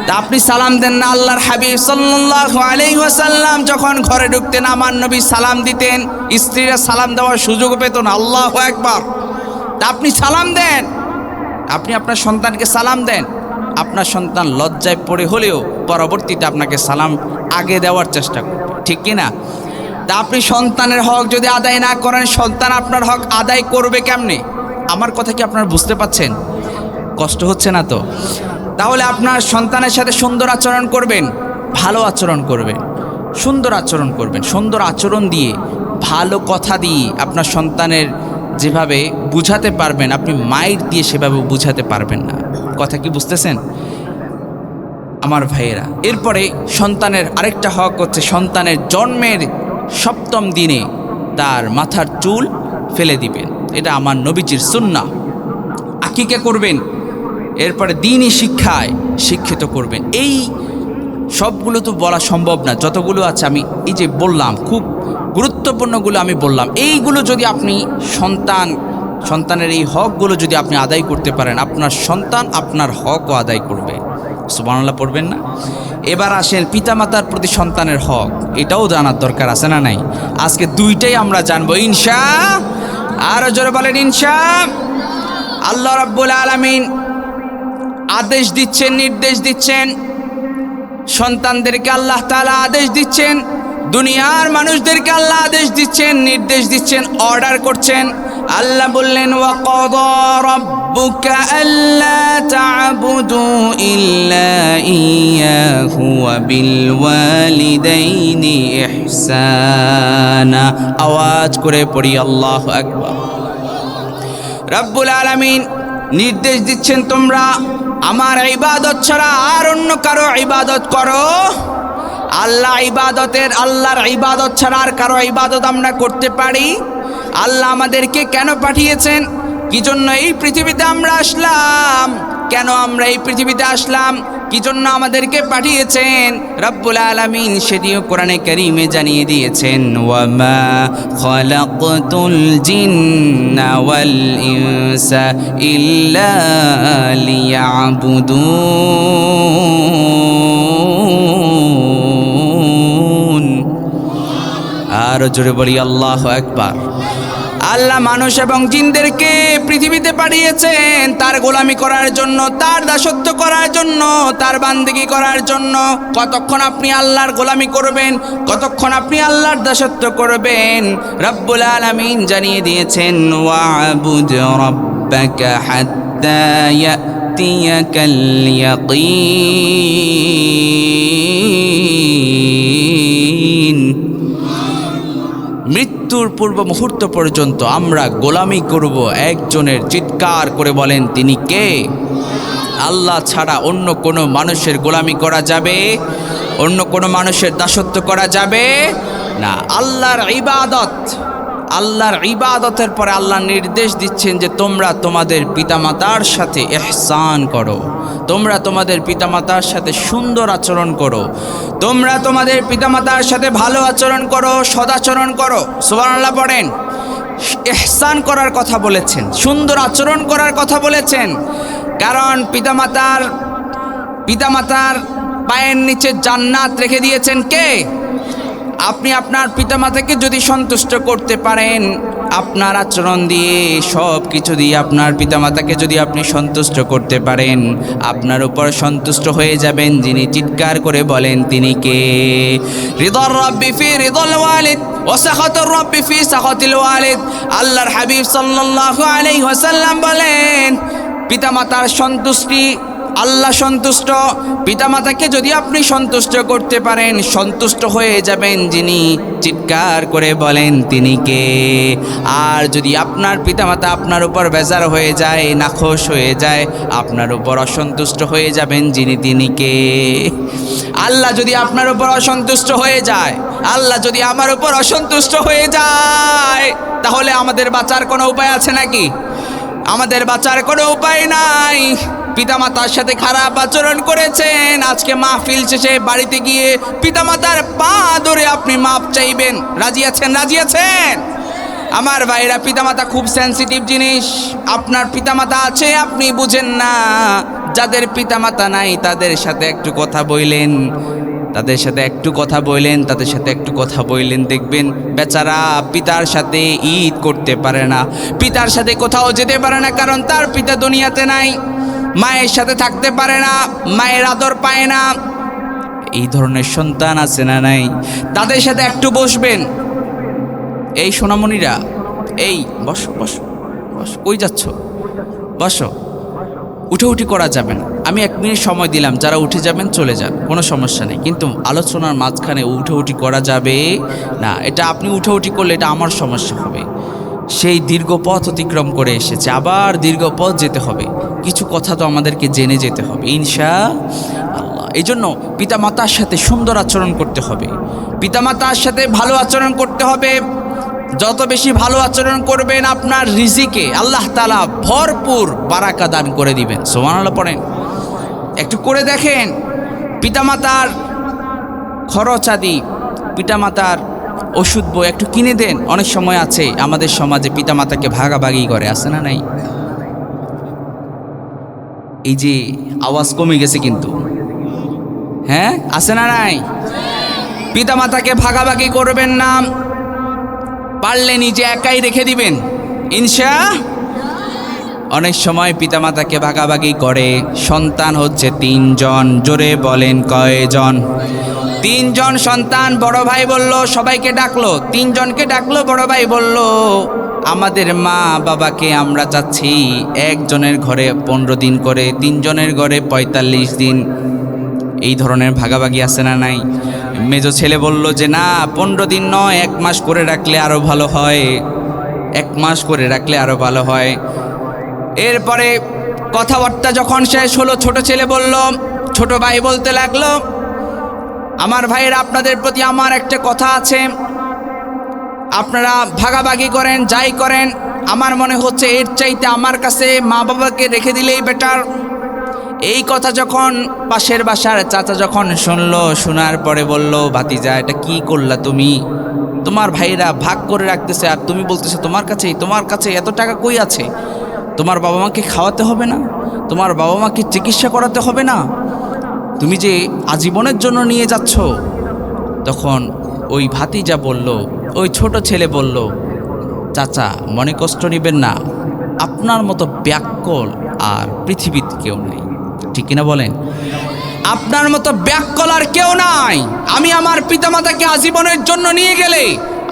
তা আপনি সালাম দেন না। আল্লাহর হাবিব সাল্লাল্লাহু আলাইহি ওয়াসাল্লাম যখন ঘরে ঢুকতেন আমার নবী সালাম দিতেন, স্ত্রীরা সালাম দেওয়ার সুযোগ পেত না। আল্লাহু আকবার। তা আপনি সালাম দেন, আপনি আপনার সন্তানকে সালাম দেন। আপনার সন্তান লজ্জায় পড়ে হলেও পরবর্তীতে আপনাকে সালাম আগে দেওয়ার চেষ্টা করবে, ঠিক কি না? তা আপনি সন্তানের হক যদি আদায় না করেন, সন্তান আপনার হক আদায় করবে কেমনে? আমার কথা কি আপনারা বুঝতে পাচ্ছেন? কষ্ট হচ্ছে না তো? তাহলে আপনার সন্তানের সাথে সুন্দর আচরণ করবেন, ভালো আচরণ করবেন, সুন্দর আচরণ করবেন। সুন্দর আচরণ দিয়ে, ভালো কথা দিয়ে আপনার সন্তানের যেভাবে বুঝাতে পারবেন, আপনি মাইর দিয়ে সেভাবে বুঝাতে পারবেন না। কথা কি বুঝতেছেন আমার ভাইয়েরা? এরপরে সন্তানের আরেকটা হক হচ্ছে সন্তানের জন্মের 7ম দিনে তার মাথার চুল ফেলে দিবেন। এটা আমার নবীজির সুন্নাহ। আকিকা করবেন, এরপরে দ্বীনি শিক্ষায় শিক্ষিত করবেন। এই সবগুলো তো বলা সম্ভব না, যতগুলো আছে আমি এই যে বললাম, খুব গুরুত্বপূর্ণগুলো আমি বললাম। এইগুলো যদি আপনি সন্তানের এই হকগুলো যদি আপনি আদায় করতে পারেন, আপনার সন্তান আপনার হকও আদায় করবে। সুবহানাল্লাহ পড়বেন না? এবার আসেন পিতামাতার প্রতি সন্তানের হক, এটাও জানার দরকার আছে না নাই? আজকে দুইটাই আমরা জানবো ইনশাআল্লাহ। আরো জোরে বলেন ইনশাআল্লাহ। আল্লাহ রাব্বুল আলামিন আদেশ দিচ্ছেন, নির্দেশ দিচ্ছেন সন্তানদেরকে। আল্লাহ তাআলা আদেশ দিচ্ছেন, দুনিয়ার মানুষদেরকে আল্লাহ আদেশ দিচ্ছেন, নির্দেশ দিচ্ছেন, অর্ডার করছেন। আল্লাহ বললেন ওয়া ক্বাদা রাব্বুকা আল্লা তা'বুদু ইল্লা ইয়্যাহু ওয়া বিল ওয়ালিদাইনি ইহসানা। আওয়াজ করে পড়ি আল্লাহু আকবার। রব্বুল আলামিন নির্দেশ দিচ্ছেন তোমরা আমার ইবাদত ছাড়া আর অন্য কারো ইবাদত করো। আল্লাহর ইবাদত ছাড়া আর কারো ইবাদত আমরা করতে পারি? আল্লাহ আমাদেরকে কেন পাঠিয়েছেন? কি জন্য এই পৃথিবীতে আমরা আসলাম? কেন আমরা এই পৃথিবীতে আসলাম? কি জন্য আমাদেরকে পাঠিয়েছেন? রব্বুল আলামিন সেটিও কোরআনে কারীমে জানিয়ে দিয়েছেন, ওয়ামা খালাকতুল জিন্না ওয়াল ইনসা ইল্লা লিয়াবুদুন। আর জোরে বলি আল্লাহু আকবার। আল্লাহ মানুষ এবং জিনদেরকে পৃথিবীতে পাঠিয়েছেন তার গোলামি করার জন্য, তার দাসত্ব করার জন্য, তার বান্দেগি করার জন্য। কতক্ষণ আপনি আল্লাহর গোলামি করবেন, কতক্ষণ আপনি আল্লাহর দাসত্ব করবেন? রব্বুল আলামিন জানিয়ে দিয়েছেন, ওয়া'বুদ রাব্বাকা হাত্তা ইয়াতিয়াকাল ইয়াকিন। মৃত্যুর পূর্ব মুহূর্ত পর্যন্ত আমরা গোলামি করব একজনের। চিৎকার করে বলেন তিনি কে? আল্লাহ ছাড়া অন্য কোনো মানুষের গোলামি করা যাবে? অন্য কোনো মানুষের দাসত্ব করা যাবে না। আল্লাহর ইবাদতের পরে আল্লাহ নির্দেশ দিচ্ছেন যে তোমরা তোমাদের পিতামাতার সাথে ইহসান করো, তোমরা তোমাদের পিতামাতার সাথে সুন্দর আচরণ করো, তোমরা তোমাদের পিতামাতার সাথে ভালো আচরণ করো, সদাচরণ করো। সুবহানাল্লাহ পড়েন। ইহসান করার কথা বলেছেন, সুন্দর আচরণ করার কথা বলেছেন। কারণ পিতামাতার পায়ের নিচে জান্নাত রেখে দিয়েছেন কে? আপনি আপনার পিতামাতাকে যদি সন্তুষ্ট করতে পারেন, আপনার আচরণ দিয়ে, সব কিছু দিয়ে আপনার পিতামাতাকে যদি আপনি সন্তুষ্ট করতে পারেন, আপনার উপর সন্তুষ্ট হয়ে যাবেন যিনি। চিৎকার করে বলেন তিনি কে? রিদার রাব্বি ফি রিদাল ওয়ালিদ ওয়া সাখাতুর রাব্বি ফি সাখাতিল ওয়ালিদ। আল্লাহর হাবিব সাল্লাল্লাহু আলাইহি ওয়াসাল্লাম বলেন, পিতামাতার সন্তুষ্টি, আল্লাহ সন্তুষ্ট। পিতামাতাকে যদি আপনি সন্তুষ্ট করতে পারেন, সন্তুষ্ট হয়ে যাবেন যিনি। চিৎকার করে বলেন তিনি কে? আর যদি আপনার পিতামাতা আপনার উপর বেজার হয়ে যায়, নাখোশ হয়ে যায়, আপনার উপর অসন্তুষ্ট হয়ে যাবেন যিনি, তিনি কে? আল্লাহ যদি আপনার উপর অসন্তুষ্ট হয়ে যায়, আল্লাহ যদি আমার উপর অসন্তুষ্ট হয়ে যায়, তাহলে আমাদের বাঁচার কোনো উপায় আছে নাকি? আমাদের বাঁচার কোনো উপায় নাই। পিতামাতার সাথে খারাপ আচরণ করেছেন, আজকে মাহফিল শেষে বাড়িতে গিয়ে পিতামাতার পা ধরে আপনি মাপ চাইবেন। রাজি আছেন? রাজি আছেন? আমার ভাইরা, পিতামাতা খুব সেনসিটিভ জিনিস। আপনার পিতামাতা আছে, আপনি বুঝেন না। যাদের পিতামাতা নাই তাদের সাথে একটু কথা বললেন, তাদের সাথে একটু কথা বললেন, তাদের সাথে একটু কথা বললেন, দেখবেন বেচারা পিতার সাথে ঈদ করতে পারে না, পিতার সাথে কোথাও যেতে পারে না, কারণ তার পিতা দুনিয়াতে নাই। মায়ের সাথে থাকতে পারে না, মায়ের আদর পায় না। এই ধরনের সন্তান আছে না নাই? তাদের সাথে একটু বসবেন। এই সোনামণিরা, এই বসো বসো বসো, কই যাচ্ছ? বসো। উঠে করা যাবে না। আমি 1 মিনিট সময় দিলাম, যারা উঠে যাবেন চলে যান, কোনো সমস্যা নেই, কিন্তু আলোচনার মাঝখানে উঠে করা যাবে না। এটা আপনি উঠে করলে এটা আমার সমস্যা হবে। সেই দীর্ঘ পথ অতিক্রম করে এসেছে, আবার দীর্ঘ পথ যেতে হবে, কিছু কথা তো আমাদেরকে জেনে যেতে হবে ইনশাআল্লাহ। এই জন্য পিতামাতার সাথে সুন্দর আচরণ করতে হবে, পিতামাতার সাথে ভালো আচরণ করতে হবে। যত বেশি ভালো আচরণ করবেন, আপনার রিজিকে আল্লাহ তাআলা ভরপুর বারাকা দান করে দিবেন। সুবহানাল্লাহ পড়েন। একটু করে দেখেন, পিতামাতার খরচ আদি, পিতামাতার ওষুধ বই একটু কিনে দেন। অনেক সময় আছে আমাদের সমাজে পিতামাতাকে ভাগাভাগি করে, আছে না নাই? এই যে আওয়াজ কমে গেছে কিন্তু, হ্যাঁ আছে না নাই? পিতামাতাকে ভাগাভাগি করবেন না, পারলে নিজে একাই রেখে দিবেন অনেক সময় পিতামাতাকে ভাগাভাগি করে। সন্তান হচ্ছে 3 জন, জোরে বলেন কয়জন? 3 জন সন্তান। বড় ভাই বলল, সবাইকে ডাকলো, 3 জনকে ডাকলো। বড় ভাই বলল, আমাদের মা বাবাকে আমরা চাচ্ছি একজনের ঘরে 15 দিন করে, 3 জনের ঘরে 45 দিন। এই ধরনের ভাগাভাগি আছে না নাই? মেজো ছেলে বলল যে না, 15 দিন নয়, 1 মাস করে রাখলে আরো ভালো হয়, 1 মাস করে রাখলে আরো ভালো হয়। এরপরে কথাবার্তা যখন শেষ হলো, ছোট ছেলে বলল, ছোট ভাই বলতে লাগলো, আমার ভাইয়ের আপনাদের প্রতি আমার একটা কথা আছে, আপনারা ভাগাভাগি করেন, যাই করেন, আমার মনে হচ্ছে এর চাইতে আমার কাছে মা বাবাকে রেখে দিলেই বেটার। এই কথা যখন পাশের বাসার চাচা যখন শুনলো, শোনার পরে বলল, ভাতিজা এটা কি করলা তুমি? তোমার ভাইরা ভাগ করে রাখতেছে আর তুমি বলতেছো তোমার কাছে এত টাকা কই আছে? তোমার বাবা মাকে খাওয়াতে হবে না? তোমার বাবা মাকে চিকিৎসা করাতে হবে না? তুমি যে আজীবনের জন্য নিয়ে যাচ্ছ। তখন ওই ভাতিজা বলল, ওই ছোট ছেলে বলল, চাচা মনে কষ্ট নেবেন না, আপনার মতো ব্যাককল আর পৃথিবীতে কেউ নেই। ঠিক কিনা বলেন? আপনার মতো ব্যাককল আর কেউ নাই। আমি আমার পিতামাতাকে আজীবনের জন্য নিয়ে গেলে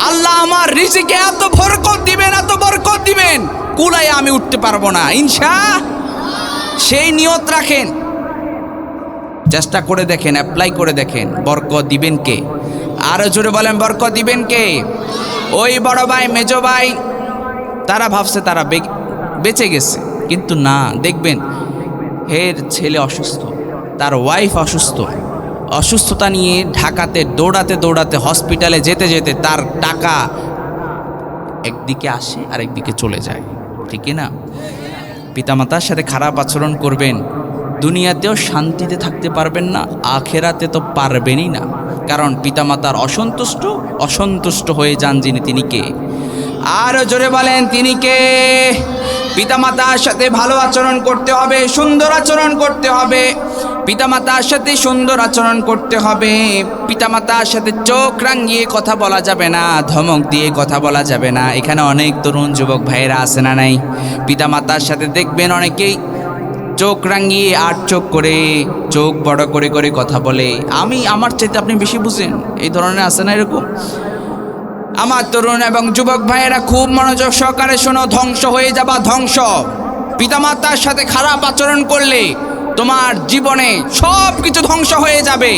আল্লাহ আমার রিজিকে এত বরকত দিবেন, এত বরকত দিবেন, কুলায় আমি উঠতে পারবো না সেই নিয়ত রাখেন, চেষ্টা করে দেখেন, অ্যাপ্লাই করে দেখেন। বরকত দিবেন কে? আরো জোরে বলেন, বরকত দিবেন কে? ওই বড় ভাই মেজো ভাই তারা ভাবছে তারা বেঁচে গেছে, কিন্তু না, দেখবেন এর ছেলে অসুস্থ, তার ওয়াইফ অসুস্থ, অসুস্থতা নিয়ে ঢাকাতে দৌড়াতে হসপিটালে যেতে তার টাকা একদিকে আসে আর একদিকে চলে যায়। ঠিক না? পিতামাতার সাথে খারাপ আচরণ করবেন, দুনিয়াতেও শান্তিতে থাকতে পারবেন না, আখেরাতে তো পারবেনই না। কারণ পিতামাতার অসন্তুষ্ট হয়ে যান যিনি, তিনি কে? আরো জোরে বলেন, তিনি কে? পিতামাতার সাথে ভালো আচরণ করতে হবে, সুন্দর আচরণ করতে হবে, পিতামাতার সাথে সুন্দর আচরণ করতে হবে। পিতামাতার সাথে চোখ রাঙিয়ে কথা বলা যাবে না, ধমক দিয়ে কথা বলা যাবে না। এখানে অনেক তরুণ যুবক ভাইয়েরা আছে না নাই? পিতামাতার সাথে দেখবেন অনেকেই চোখ রাঙিয়ে আর চোখ করে, চোখ বড় করে করে কথা বলে, আমি আমার চাইতে আপনি বেশি বুঝেন, এই ধরনের আছে না এরকম? আমার তরুণ এবং যুবক ভাইয়েরা খুব মনোযোগ সহকারে শোনো, ধ্বংস হয়ে যাবা, ধ্বংস। পিতামাতার সাথে খারাপ আচরণ করলে তোমার জীবনে সব কিছু ধ্বংস হয়ে যাবে।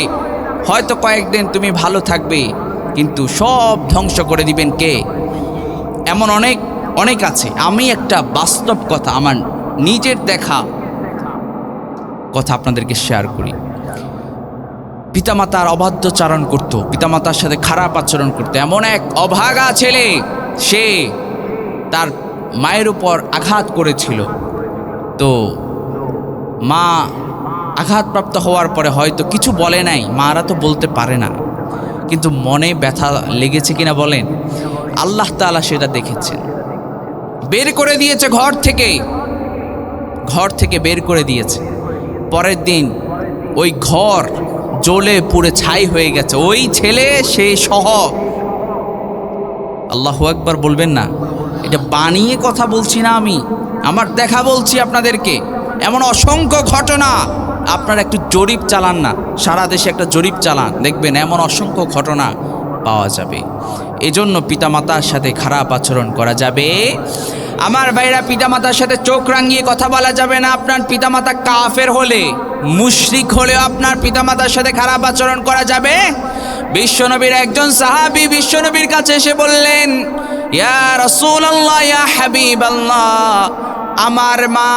হয়তো কয়েকদিন তুমি ভালো থাকবে, কিন্তু সব ধ্বংস করে দিবেন কে? এমন অনেক আছে। আমি একটা বাস্তব কথা, আমার নিজের দেখা কথা আপনাদেরকে শেয়ার করি। পিতামাতার অবাধ্যচারণ করত, পিতামাতার সাথে খারাপ আচরণ করত। এমন এক অভাগা ছেলে, সে তার মায়ের উপর আঘাত করেছিল। তো মা আঘাতপ্রাপ্ত হওয়ার পরে হয়তো কিছু বলে নাই, মারা তো বলতে পারে না, কিন্তু মনে ব্যথা লেগেছে কিনা বলেন? আল্লাহ তাআলা সেটা দেখেছেন, বের করে দিয়েছে ঘর থেকে বের করে দিয়েছে। পরের দিন ওই ঘর জ্বলে পুড়ে ছাই হয়ে গেছে, ওই ছেলে সে সহ। আল্লাহু আকবার বলবেন না? এটা বানিয়ে কথা বলছি না আমি, আমার দেখা বলছি আপনাদেরকে। এমন অসংখ্য ঘটনা, আপনারা একটু জরিপ চালান না, সারা দেশে একটা জরিপ চালান, দেখবেন এমন অসংখ্য ঘটনা পাওয়া যাবে। এজন্য পিতামাতার সাথে খারাপ আচরণ করা যাবে। আমার ভাইরা, পিতামাতার সাথে চোখ রাঙিয়ে কথা বলা যাবে না। আপনার পিতামাতা কাফের হলে, মুশরিক হলেও আপনার পিতামাতার সাথে খারাপ আচরণ করা যাবে। বিশ্বনবীর একজন সাহাবী বিশ্বনবীর কাছে এসে বললেন, ইয়া রাসূলুল্লাহ, ইয়া হাবিবাল্লাহ, আমার মা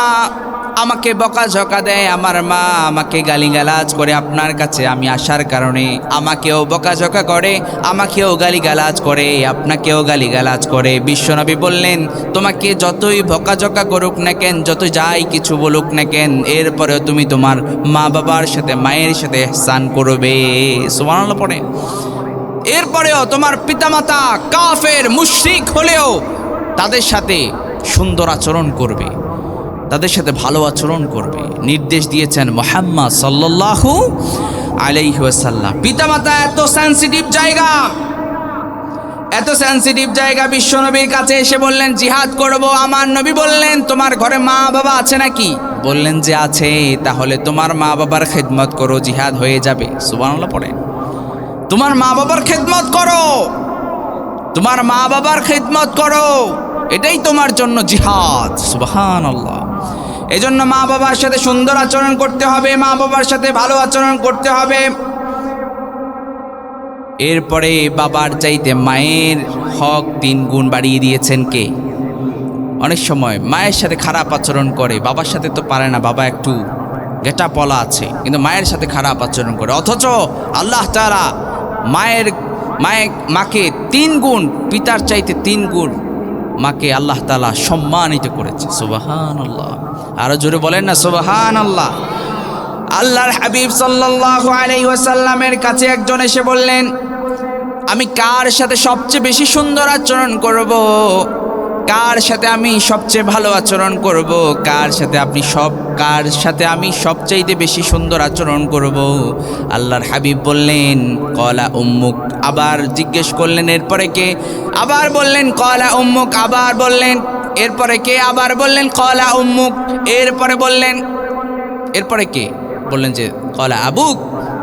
আমাকে বকাঝকা দেয়, আমার মা আমাকে গালিগালাজ করে আপনার কাছে আমি আসার কারণে। আমাকেও বকাঝকা করে, আমাকেও গালিগালাজ করে, আপনাকেও গালিগালাজ করে। বিশ্বনবী বললেন, তোমাকে যতই বকাঝকা করুক না কেন, যত যাই কিছু বলুক না কেন, এরপরেও তুমি তোমার মা বাবার সাথে, মায়ের সাথে ইহসান করবে। সুবহানাল্লাহ পড়ে। এরপরেও তোমার পিতামাতা কাফের মুশরিক হলেও তাদের সাথে সুন্দর আচরণ করবে, তাদের সাথে ভালো আচরণ করবে, নির্দেশ দিয়েছেন মুহাম্মদ সাল্লাল্লাহু আলাইহি ওয়াসাল্লাম। পিতামাতা এত সেনসিটিভ জায়গা, বিশ্বনবীর কাছে এসে বললেন জিহাদ করব। আমার নবী বললেন, তোমার ঘরে মা বাবা আছে নাকি? বললেন যে আছে। তাহলে তোমার মা বাবার খেদমত করো, জিহাদ হয়ে যাবে। সুবহানাল্লাহ পড়ে। তোমার মা বাবার খেদমত করো, তোমার মা বাবার খেদমত করো, এটাই তোমার জন্য জিহাদ। সুবহানাল্লাহ। এজন্য মা বাবার সাথে সুন্দর আচরণ করতে হবে, মা বাবার সাথে ভালো আচরণ করতে হবে। এরপরে বাবার চাইতে মায়ের হক 3 গুণ বাড়িয়ে দিয়েছেন কে? অনেক সময় মায়ের সাথে খারাপ আচরণ করে, বাবার সাথে তো পারে না, বাবা একটু গেটা পলা আছে, কিন্তু মায়ের সাথে খারাপ আচরণ করে। অথচ আল্লাহ তাআলা মাকে 3 গুণ, পিতার চাইতে 3 গুণ মাকে আল্লাহ তাআলা সম্মানিত করেছে। সুবহানাল্লাহ। আরো জোরে বলেন না সুবহানাল্লাহ। আল্লাহর হাবিব সাল্লাল্লাহু আলাইহি ওয়াসাল্লামের কাছে একজন এসে বললেন, আমি কার সাথে সবচেয়ে বেশি সুন্দর আচরণ করব? কার সাথে আমি সবচেয়ে ভালো আচরণ করব? কার সাথে আমি সবচাইতে বেশি সুন্দর আচরণ করব? আল্লাহর হাবিব বললেন, কলা উম্মুক। আবার জিজ্ঞেস করলেন, এরপরে কে? আবার বললেন কলা উম্মুক। আবার বললেন, এরপরে কে? আবার বললেন কলা উম্মুক। এরপরে কে? বললেন যে কলা আবুক,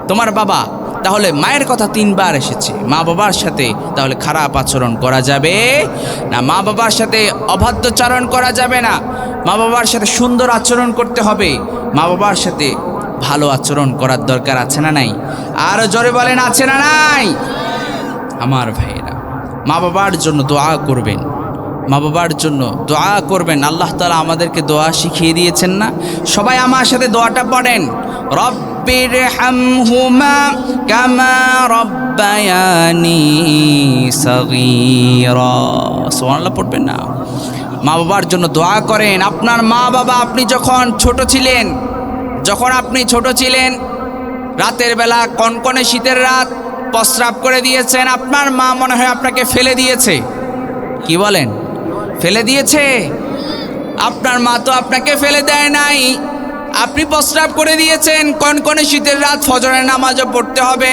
তোমার বাবা। তাহলে মায়ের কথা 3 বার এসেছে। মা বাবার সাথে তাহলে খারাপ আচরণ করা যাবে না, মা বাবার সাথে অবাধ্যচারণ করা যাবে না, মা বাবার সাথে সুন্দর আচরণ করতে হবে, মা বাবার সাথে ভালো আচরণ করার দরকার আছে না নাই? আরো জোরে বলেন, আছে না নাই? আমার ভাইয়েরা, মা বাবার জন্য দোয়া করবেন, মা বাবার জন্য দোয়া করবেন। আল্লাহ তাআলা আমাদেরকে দোয়া শিখিয়ে দিয়েছেন না? সবাই আমার সাথে দোয়াটা পড়েন, রব্বিরহামহুমা কামা রব্বায়ানি সগীরা। সুবহানাল্লাহ পড়বেন না? মা বাবার জন্য দোয়া করেন। আপনার মা বাবা, আপনি যখন ছোট ছিলেন, রাতের বেলা, কনকনে শীতের রাত, প্রস্রাব করে দিয়েছেন, আপনার মা মনে হয় আপনাকে ফেলে দিয়েছে। কি বলেন? ফেলে দিয়েছে? আপনার মা তো আপনাকে ফেলে দেয় নাই, আপনি প্রস্রাব করে দিয়েছেন। কনকনে শীতের রাত, ফজরের নামাজও পড়তে হবে।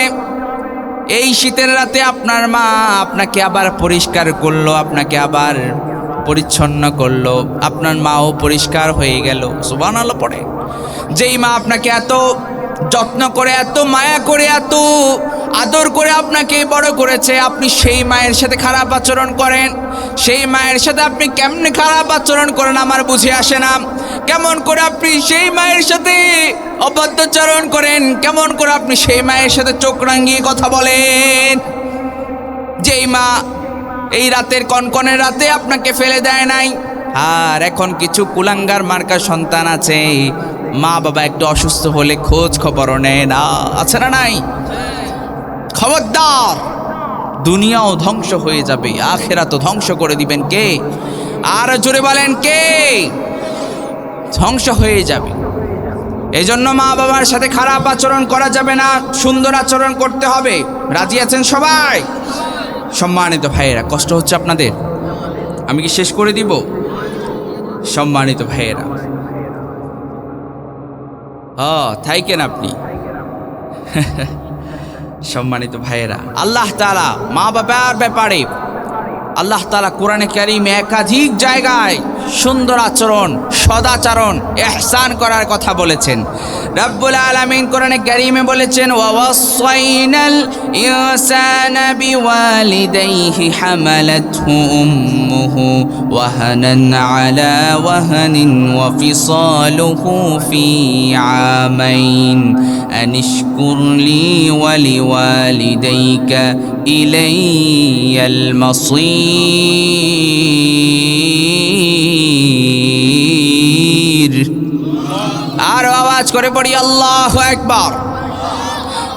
এই শীতের রাতে আপনার মা আপনাকে আবার পরিষ্কার করলো, আপনাকে আবার পরিচ্ছন্ন করলো, আপনার মাও পরিষ্কার হয়ে গেল। সুবহানাল্লাহ পড়ে। যেই মা আপনাকে এত যত্ন করে, এত মায়া করে, এত আদর করে আপনাকে বড় করেছে, আপনি সেই মায়ের সাথে খারাপ আচরণ করেন। সেই মায়ের সাথে আপনি কেমনে খারাপ আচরণ করেন আমার বুঝে আসে না। কেমন করে আপনি সেই মায়ের সাথে অবাধ্যচারণ করেন? কেমন করে আপনি সেই মায়ের সাথে চোখ রাঙিয়ে কথা বলেন? যেই মা এই রাতের, কনকনে রাতে আপনাকে ফেলে দেয় নাই। আর এখন কিছু কুলাঙ্গার মার্কা সন্তান আছে, মা বাবা একটু অসুস্থ হলে খোঁজ খবর নেয় না, আছে না নাই? খবরদার, দুনিয়াও ধ্বংস হয়ে যাবে, আখিরাত ধ্বংস করে দিবেন কে? আর জোরে বলেন কে? ধ্বংস হয়ে যাবে। এই জন্য মা বাবার সাথে খারাপ আচরণ করা যাবে না, সুন্দর আচরণ করতে হবে। রাজি আছেন সবাই? সম্মানিত ভাইয়েরা, কষ্ট হচ্ছে আপনাদের? আমি কি শেষ করে দিব? সম্মানিত ভাইয়েরা, থাইকেন আপনি। সম্মানিত ভাইয়েরা, আল্লাহ তাআলা মা বাবার ব্যাপারে আল্লাহ তাআলা কোরআনে কারীমে একাধিক জায়গায় সুন্দর আচরণ, সদাচরণ, ইহসান করার কথা বলেছেন। রব্বুল আলামিন কোরআনে কারীমে বলেছেন, ওয়াসাইনাল ইনসানা বিওয়ালিদাইহি হামালাতহু উম্মুহু ওয়াহানান আলা ওয়াহানিন ওয়া ফিসালুহু ফি আমাইন আনিশকুর লি ওয়া লিওয়ালিদাইকা ইলাইয়াল মাসীর। আর আওয়াজ করে পড়ি আল্লাহু আকবার।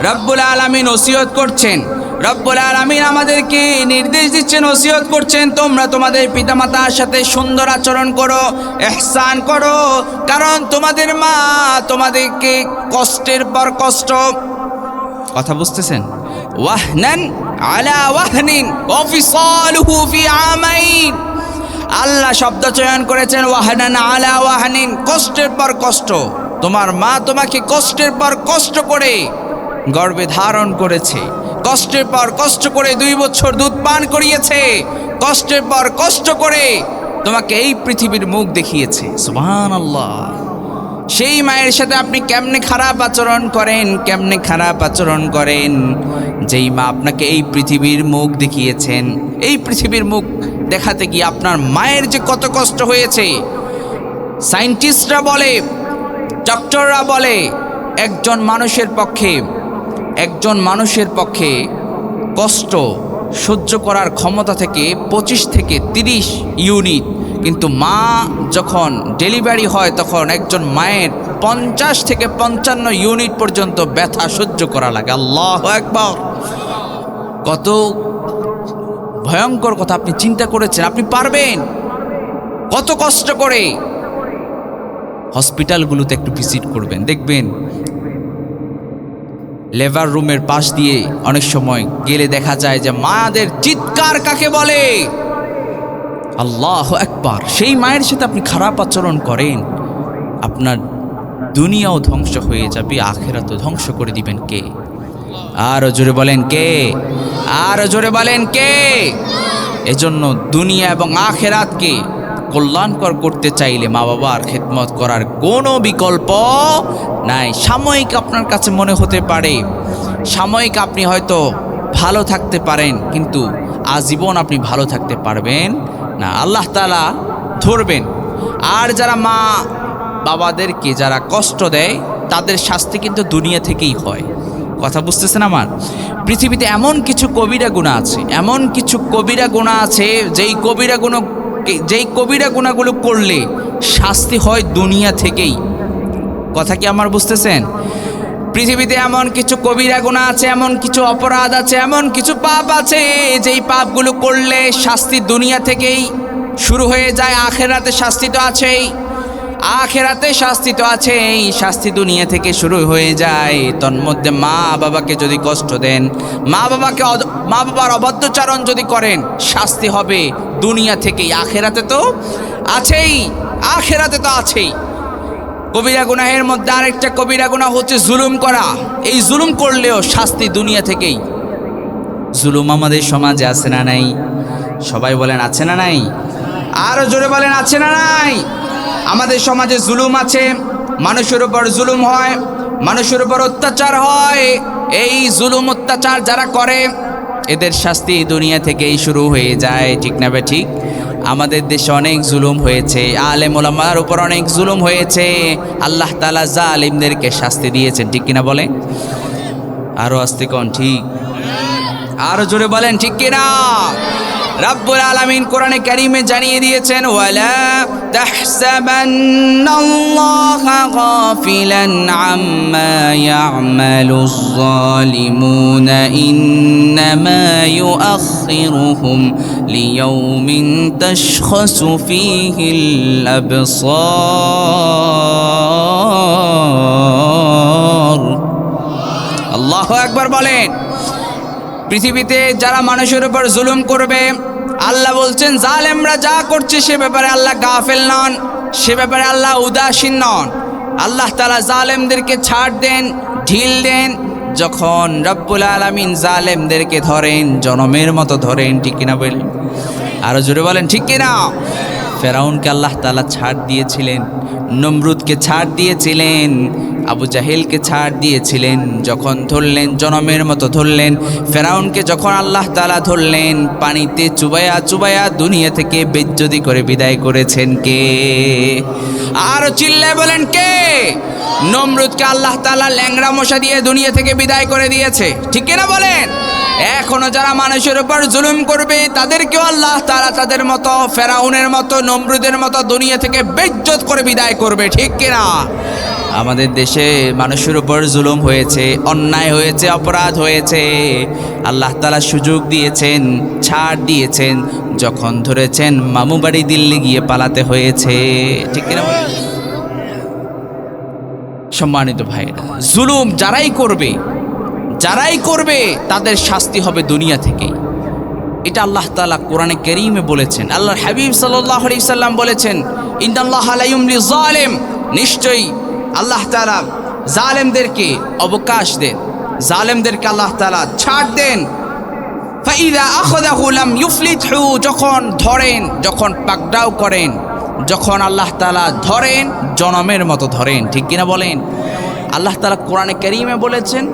রব্বুল আলামিন ওসিয়ত করছেন, রব্বুল আলামিন আমাদেরকে নির্দেশ দিচ্ছেন, ওসিয়ত করছেন, তোমরা তোমাদের পিতামাতার সাথে সুন্দর আচরণ করো, ইহসান করো, কারণ তোমাদের মা তোমাদেরকে কষ্টের পর কষ্ট, কথা বুঝতেছেন? ওয়াহনান আলা ওয়াহনিন ওয়া ফিসালুহু ফি আমাইন। আল্লাহ শব্দ চয়ন করেছেন ওয়াহনান আলা ওয়াহনিন, কষ্টের পর কষ্ট। তোমার মা তোমাকে কষ্টের পর কষ্ট করে গর্ভে ধারণ করেছে, কষ্টের পর কষ্ট করে 2 বছর দুধ পান করিয়েছে, কষ্টের পর কষ্ট করে তোমাকে এই পৃথিবীর মুখ দেখিয়েছে। সুবহানাল্লাহ। সেই মায়ের সাথে আপনি কেমনে খারাপ আচরণ করেন, কেমনে খারাপ আচরণ করেন, যেই মা আপনাকে এই পৃথিবীর মুখ দেখিয়েছেন। এই পৃথিবীর মুখ দেখাতে গিয়ে আপনার মায়ের যে কত কষ্ট হয়েছে। সায়েন্টিস্টরা বলে, ডক্টররা বলে, একজন মানুষের পক্ষে কষ্ট সহ্য করার ক্ষমতা থেকে 25 থেকে 30 ইউনিট, কিন্তু মা যখন ডেলিভারি হয় তখন একজন মায়ের 50 থেকে 55 ইউনিট পর্যন্ত ব্যথা সহ্য করা লাগে। আল্লাহু আকবার। কত ভয়ঙ্কর কথা আপনি চিন্তা করেছেন? আপনি পারবেন? কত কষ্ট করে। হসপিটালগুলোতে একটু ভিজিট করবেন, দেখবেন লেবার রুমের পাশ দিয়ে অনেক সময় গেলে দেখা যায় যে মাদের চিৎকার কাকে বলে। আল্লাহু আকবার। সেই মায়ের সাথে আপনি খারাপ আচরণ করেন, আপনার দুনিয়াও ধ্বংস হয়ে যাবে, আখিরাতও ধ্বংস করে দিবেন কে? আরো জোরে বলেন কে? আরো জোরে বলেন কে? এজন্য দুনিয়া এবং আখিরাতকে কল্যাণকর করতে চাইলে মা বাবার খেদমত করার কোনো বিকল্প নাই। সাময়িক আপনার কাছে মনে হতে পারে, সাময়িক আপনি হয়তো ভালো থাকতে পারেন, কিন্তু আজীবন আপনি ভালো থাকতে পারবেন না, আল্লাহ তাআলা ধরবেন। আর যারা মা বাবাদেরকে যারা কষ্ট দেয় তাদের শাস্তি কিন্তু দুনিয়া থেকেই হয়। কথা বুঝতেছেন আমার? পৃথিবীতে এমন কিছু কবিরা গুনাহ আছে, এমন কিছু কবিরা গুনাহ আছে যেই কবিরা গুনাহগুলো করলে শাস্তি হয় দুনিয়া থেকেই। কথা কি আমার বুঝতেছেন? পৃথিবীতে এমন কিছু কবিরা গুনাহ আছে, এমন কিছু অপরাধ আছে, এমন কিছু পাপ আছে যেই পাপগুলো করলে শাস্তি দুনিয়া থেকেই শুরু হয়ে যায়। আখিরাতে শাস্তি তো আছেই, আখিরাতে শাস্তি তো আছেই, শাস্তি দুনিয়া থেকে শুরু হয়ে যায়। তন্মধ্যে মা বাবাকে যদি কষ্ট দেন, মা বাবার অবাধ্যচারণ যদি করেন, শাস্তি হবে দুনিয়া থেকেই। আখিরাতে তো আছেই, আখিরাতে তো আছেই। কবিরা গুনাহের মধ্যে আরেকটা কবিরা গুনাহ হচ্ছে জুলুম করা। এই জুলুম করলেও শাস্তি দুনিয়া থেকেই। জুলুম আমাদের সমাজে আছে না নাই? সবাই বলেন আছে না নাই? আরো জোরে বলেন আছে না নাই? আমাদের সমাজে জুলুম আছে, মানুষের উপর জুলুম হয়, মানুষের উপর অত্যাচার হয়। এই জুলুম অত্যাচার যারা করে এদের শাস্তি দুনিয়া থেকেই শুরু হয়ে যায়। ঠিক না বে ঠিক? আমাদের দেশে অনেক জুলুম হয়েছে, আলেম ওলামার উপর অনেক জুলুম হয়েছে। আল্লাহ তাআলা জালিমদেরকে শাস্তি দিয়েছেন। ঠিক কিনা বলেন? আরো আস্তে কোন ঠিক? আরো জোরে বলেন ঠিক কিনা? রাব্বুল আলামিন কোরআনে কারীমে জানিয়ে দিয়েছেন, ওয়ালা তাহসাবান্নাল্লাহা গাফিলান আম্মা ইয়ামালুয যালিমুনা ইন্নামা ইউআখিরুহুম লিয়াউমিন তাশখাসু ফীহিল আবসার। আল্লাহু আকবার বলেন। পৃথিবীতে যারা মানুষের উপর জুলুম করবে, আল্লাহ বলছেন জালেমরা যা করছে সে ব্যাপারে আল্লাহ গাফেল নন, সে ব্যাপারে আল্লাহ উদাসীন নন। আল্লাহ তাআলা জালেমদেরকে ছাড় দেন, ঢিল দেন। যখন রব্বুল আলামিন জালেমদেরকে ধরেন, জনমের মতো ধরেন, ঠিক কিনা বলেন? আরো জোরে বলেন ঠিক কিনা? ফেরাউনকে আল্লাহ তাআলা ছাড় দিয়েছিলেন, নমরুদকে ছাড় দিয়েছিলেন, আবু জাহেলকে ছাড় দিয়েছিলেন। যখন ধরলেন জনমের মতো ধরলেন। ফেরাউনকে যখন আল্লাহ তাআলা ধরলেন, পানিতে চুবায়া চুবায়া দুনিয়া থেকে বেজ্জতি করে বিদায় করেছেন কে? আর চিল্লায় বলেন কে? নমরুদকে আল্লাহ তাআলা ল্যাংড়া মশা দিয়ে দুনিয়া থেকে বিদায় করে দিয়েছে, ঠিক কিনা বলেন? এখনো যারা মানুষের উপর জুলুম করবে তাদেরকেও আল্লাহ তাআলা তাদের মতো, ফেরাউনের মতো, নমরুদের মতো দুনিয়া থেকে বেজ্জত করে বিদায় করবে, ঠিক কিনা? আমাদের দেশে মানুষের উপর জুলুম হয়েছে, অন্যায় হয়েছে, অপরাধ হয়েছে। আল্লাহ তাআলা সুযোগ দিয়েছেন, ছাড় দিয়েছেন। যখন ধরেছেন মামু বাড়ি দিল্লি গিয়ে পালাতে হয়েছে, ঠিক কিনা? সম্মানিত ভাইরা, জুলুম যারাই করবে তাদের শাস্তি হবে দুনিয়া থেকেই। এটা আল্লাহ তাআলা কোরআনে কারীমে বলেছেন। আল্লাহর হাবিব সাল্লাল্লাহু আলাইহি সাল্লাম বলেছেন, ইন্নাল্লাহা লা ইউমলি যালিম, নিশ্চয়ই আল্লাহ তাআলা জালেমদেরকে অবকাশ দেন, জালেমদেরকে আল্লাহ তাআলা ছাড় দেন। ফাইযা আখাযাহু লাম ইউফলিতহু, যখন ধরেন, যখন পাকড়াও করেন, যখন আল্লাহ তাআলা ধরেন জনমের মতো ধরেন, ঠিক কিনা বলেন? আল্লাহ তাআলা কোরআনে কারীমে বলেছেন,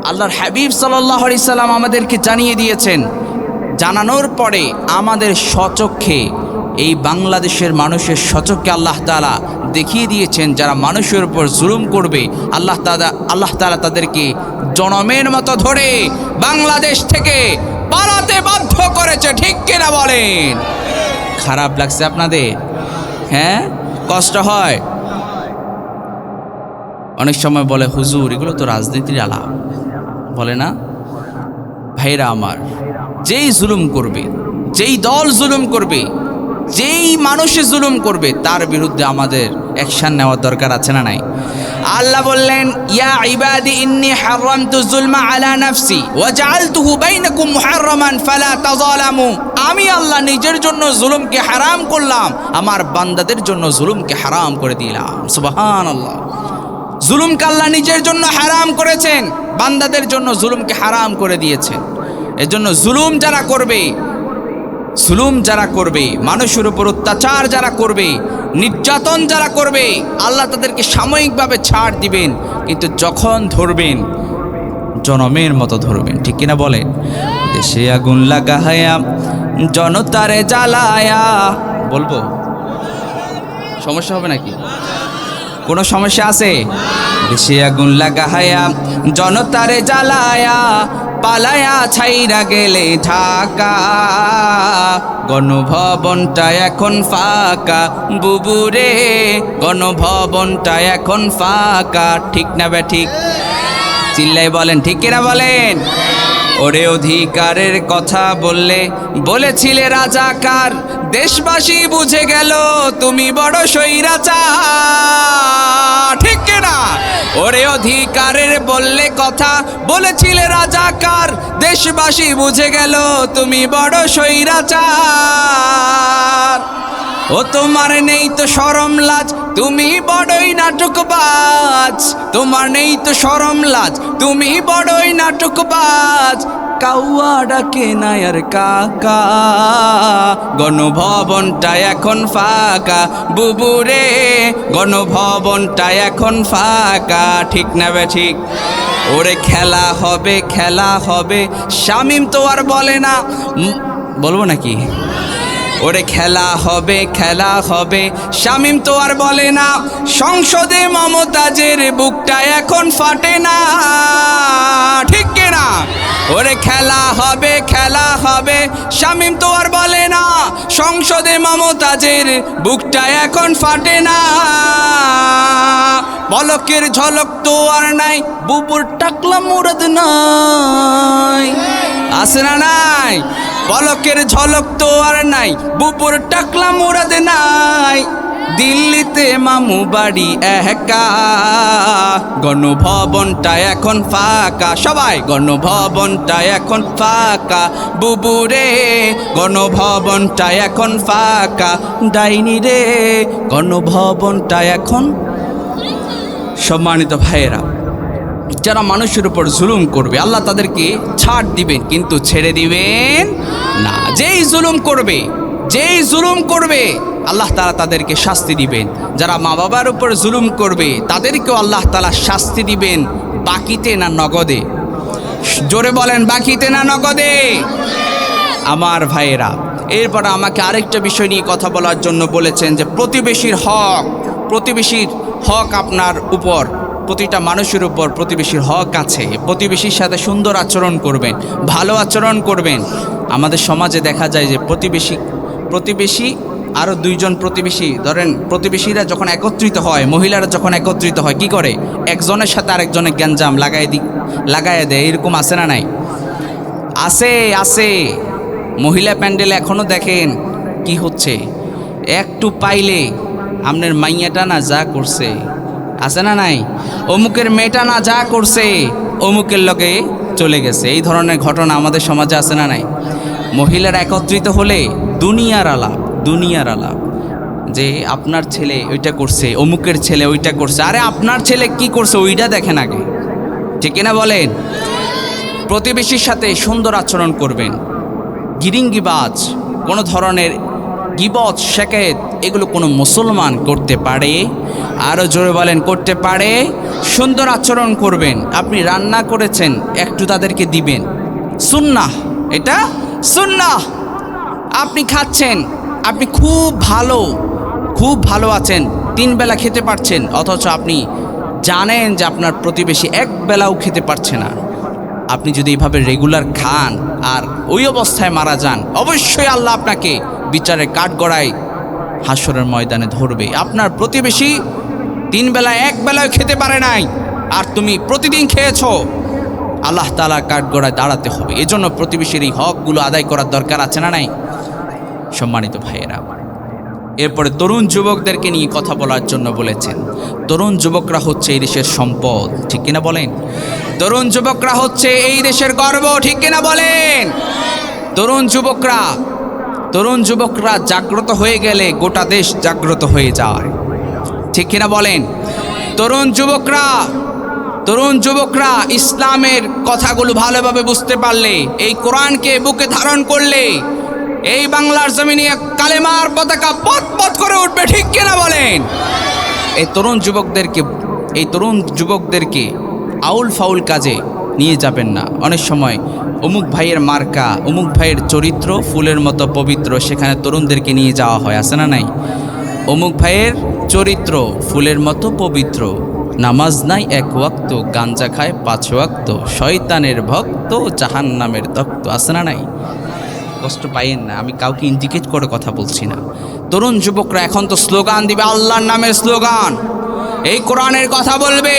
আল্লাহর হাবিব সাল্লাল্লাহু আলাইহি সাল্লাম আমাদেরকে জানিয়ে দিয়েছেন। জানানোর পরে আমাদের স্বচক্ষে, এই বাংলাদেশের মানুষের স্বচক্ষে আল্লাহ তাআলা দেখিয়ে দিয়েছেন, যারা মানুষের উপর জুলুম করবে আল্লাহ তাআলা তাদেরকে জনমের মতো ধরে বাংলাদেশ থেকে পালাতে বাধ্য করেছে, ঠিক কিনা বলেন? খারাপ লাগছে আপনাদের? হ্যাঁ, কষ্ট হয়। অনেক সময় বলে, হুজুর এগুলো তো রাজনীতির আলাপ, বলে না? ভাইরা আমার, যেই জুলুম করবে, যেই দল জুলুম করবে, যেই মানুষে জুলুম করবে, তার বিরুদ্ধে আমাদের অ্যাকশন নেওয়ার দরকার আছে না নাই? আল্লাহ বললেন, ইয়া ইবাদি ইন্নী হারামতু যুলমা আলা নাফসি ওয়া জাআলতুহু বাইনাকুম মুহাররামান ফালা তাযালামু। আমি আল্লাহ নিজের জন্য জুলুমকে হারাম করলাম, আমার বান্দাদের জন্য জুলুমকে হারাম করে দিলাম। সুবহানাল্লাহ। জুলুমকে আল্লাহ নিজের জন্য হারাম করেছেন, বান্দাদের জন্য জুলুমকে হারাম করে দিয়েছেন। এজন্য জুলুম যারা করবে, মানুষের উপর অত্যাচার যারা করবে, নির্যাতন যারা করবে, আল্লাহ তাদেরকে সাময়িকভাবে ছাড় দিবেন, কিন্তু যখন ধরবেন জনমের মতো ধরবেন, ঠিক কিনা বলেন? দেশে আগুন লাগায়া জনতারে জ্বালায়া, বলবো সমস্যা হবে নাকি? কোনো সমস্যা আছে? দেশে আগুন লাগায়া জনতারে জ্বালায়া পালায়া ছাইরা গেলে ঢাকা, গণভবনটা এখন ফাঁকা বুবুরে, গণভবনটা এখন ফাঁকা, ঠিক না বে ঠিক? চিল্লাই বলেন ঠিক কিনা বলেন? ওরে অধিকারের কথা বলেছিলে রাজাকার, দেশবাসী বুঝে গেল তুমি বড় স্বৈরাচার, ঠিক কিনা? ওরে অধিকারের বলেছিলে রাজাকার, দেশবাসী বুঝে গেল তুমি বড় স্বৈরাচার। ও তোমার নেই তো শরম লাজ, তুমি বড়ই নাটকবাজ, তোমার নেই তো শরম লাজ, তুমি বড়ই নাটকবাজ। কাউয়া ডাকে না আর কাকা, গণভবনটা এখন ফাঁকা বুবুরে, গণভবনটা এখন ফাঁকা, ঠিক না বে ঠিক? ওরে খেলা হবে, শামীম তো আর বলে না, বলবো নাকি? ওরে খেলা হবে, খেলা হবে। শামীম তো আর বলে না, সংসদে মমতাজের বুকটা এখন ফাটে না, ঠিক কিনা? ওরে খেলা হবে, খেলা হবে। শামীম তো আর বলে না, সংসদে মমতাজের বুকটা এখন ফাটে না। পলকের ঝলক তো আর নাই, বুবুর টাকলা মুরাদ নাই, আছে না নাই? পলকের ঝলক তো আর নাই, বুবুর টাকলা মুরাদ নাই। দিল্লিতে মামু বাড়ি একা, গণভবনটা এখন ফাঁকা। সবাই, গণভবনটা এখন ফাঁকা। বুবুরে, গণভবনটা এখন ফাঁকা। ডাইনি রে, গণভবনটা এখন। সম্মানিত ভাইয়েরা, যারা মানুষের উপর জুলুম করবে আল্লাহ তাদেরকে ছাড় দিবেন, কিন্তু ছেড়ে দিবেন না। যেই জুলুম করবে, যেই জুলুম করবে আল্লাহ তাআলা তাদেরকে শাস্তি দিবেন। যারা মা বাবার উপর জুলুম করবে তাদেরকেও আল্লাহ তাআলা শাস্তি দিবেন, বাকিতে না নগদে। জোরে বলেন, বাকিতে না নগদে? আমার ভাইয়েরা, এরপর আমাকে আরেকটা বিষয় নিয়ে কথা বলার জন্য বলেছেন যে প্রতিবেশীর হক। প্রতিবেশীর হক আপনার উপর, প্রতিটা মানুষের উপর প্রতিবেশীর হক আছে। প্রতিবেশীর সাথে সুন্দর আচরণ করবেন, ভালো আচরণ করবেন। আমাদের সমাজে দেখা যায় যে প্রতিবেশী আরও দুইজন প্রতিবেশী, ধরেন প্রতিবেশীরা যখন একত্রিত হয়, মহিলারা যখন একত্রিত হয় কি করে? একজনের সাথে আরেকজনের গ্যাঞ্জাম লাগায় দেয়। এরকম আছে না নাই? আছে। মহিলা প্যান্ডেলে এখনও দেখেন কি হচ্ছে, একটু পাইলে আপনার মাইয়াটা না যা করছে, আছে না নাই? অমুকের মেয়েটা না যা করছে, অমুকের লগে চলে গেছে। এই ধরনের ঘটনা আমাদের সমাজে আছে না নাই? মহিলারা একত্রিত হলে দুনিয়ার আলাপ যে আপনার ছেলে ওইটা করছে, অমুকের ছেলে ওইটা করছে। আরে আপনার ছেলে কি করছে ওইটা দেখেন আগে, ঠিক কিনা বলেন? প্রতিবেশীর সাথে সুন্দর আচরণ করবেন। গিরিঙ্গিবাজ, কোনো ধরনের গিবত শেকায়েত এগুলো কোনো মুসলমান করতে পারে? আরও জোরে বলেন, করতে পারে? সুন্দর আচরণ করবেন। আপনি রান্না করেছেন, একটু তাদেরকে দিবেন, সুন্নাহ, এটা সুন্নাহ। আপনি খাচ্ছেন, আপনি খুব ভালো আছেন, 3 বেলা খেতে পারছেন, অথচ আপনি জানেন যে আপনার প্রতিবেশী 1 বেলাও খেতে পারছে না। আপনি যদি এইভাবে রেগুলার খান আর ওই অবস্থায় মারা যান, অবশ্যই আল্লাহ আপনাকে বিচারের কাঠগড়ায় হাসরের ময়দানে ধরবে। আপনার প্রতিবেশী 3 বেলা 1 বেলাও খেতে পারে নাই, আর তুমি প্রতিদিন খেয়েছো, আল্লাহ তাআলার কাঠগড়ায় দাঁড়াতে হবে। এজন্য প্রতিবেশীর এই হকগুলো আদায় করার দরকার আছে না নাই? সম্মানিত ভাইয়েরা, এরপরে তরুণ যুবকদেরকে নিয়ে কথা বলার জন্য বলেছেন। তরুণ যুবকরা হচ্ছে এই দেশের সম্পদ, ঠিক কিনা বলেন? তরুণ যুবকরা হচ্ছে এই দেশের গর্ব, ঠিক কিনা বলেন? তরুণ যুবকরা জাগ্রত হয়ে গেলে গোটা দেশ জাগ্রত হয়ে যায়, ঠিক কিনা বলেন? তরুণ যুবকরা ইসলামের কথাগুলো ভালোভাবে বুঝতে পারলে, এই কোরআনকে বুকে ধারণ করলে, এই বাংলার জমিনে কালেমার পতাকা পথ করে উঠবে, ঠিক কিনা বলেন? এই তরুণ যুবকদেরকে আউল ফাউল কাজে নিয়ে যাবেন না। অনেক সময় অমুক ভাইয়ের মার্কা, অমুক ভাইয়ের চরিত্র ফুলের মতো পবিত্র, সেখানে তরুণদেরকে নিয়ে যাওয়া হয়, আছে না নাই? অমুক ভাইয়ের চরিত্র ফুলের মতো পবিত্র, নামাজ নাই 1 ওয়াক্ত, গাঞ্জা খায় 5 ওয়াক্ত, শয়তানের ভক্ত, জাহান্নামের তক্ত, আছে না নাই? কষ্ট পাইয়েন না, আমি কাউকে ইন্ডিকেট করে কথা বলছি না। তরুণ যুবকরা এখন তো স্লোগান দিবে, আল্লাহর নামের স্লোগান, এই কোরআনের কথা বলবে,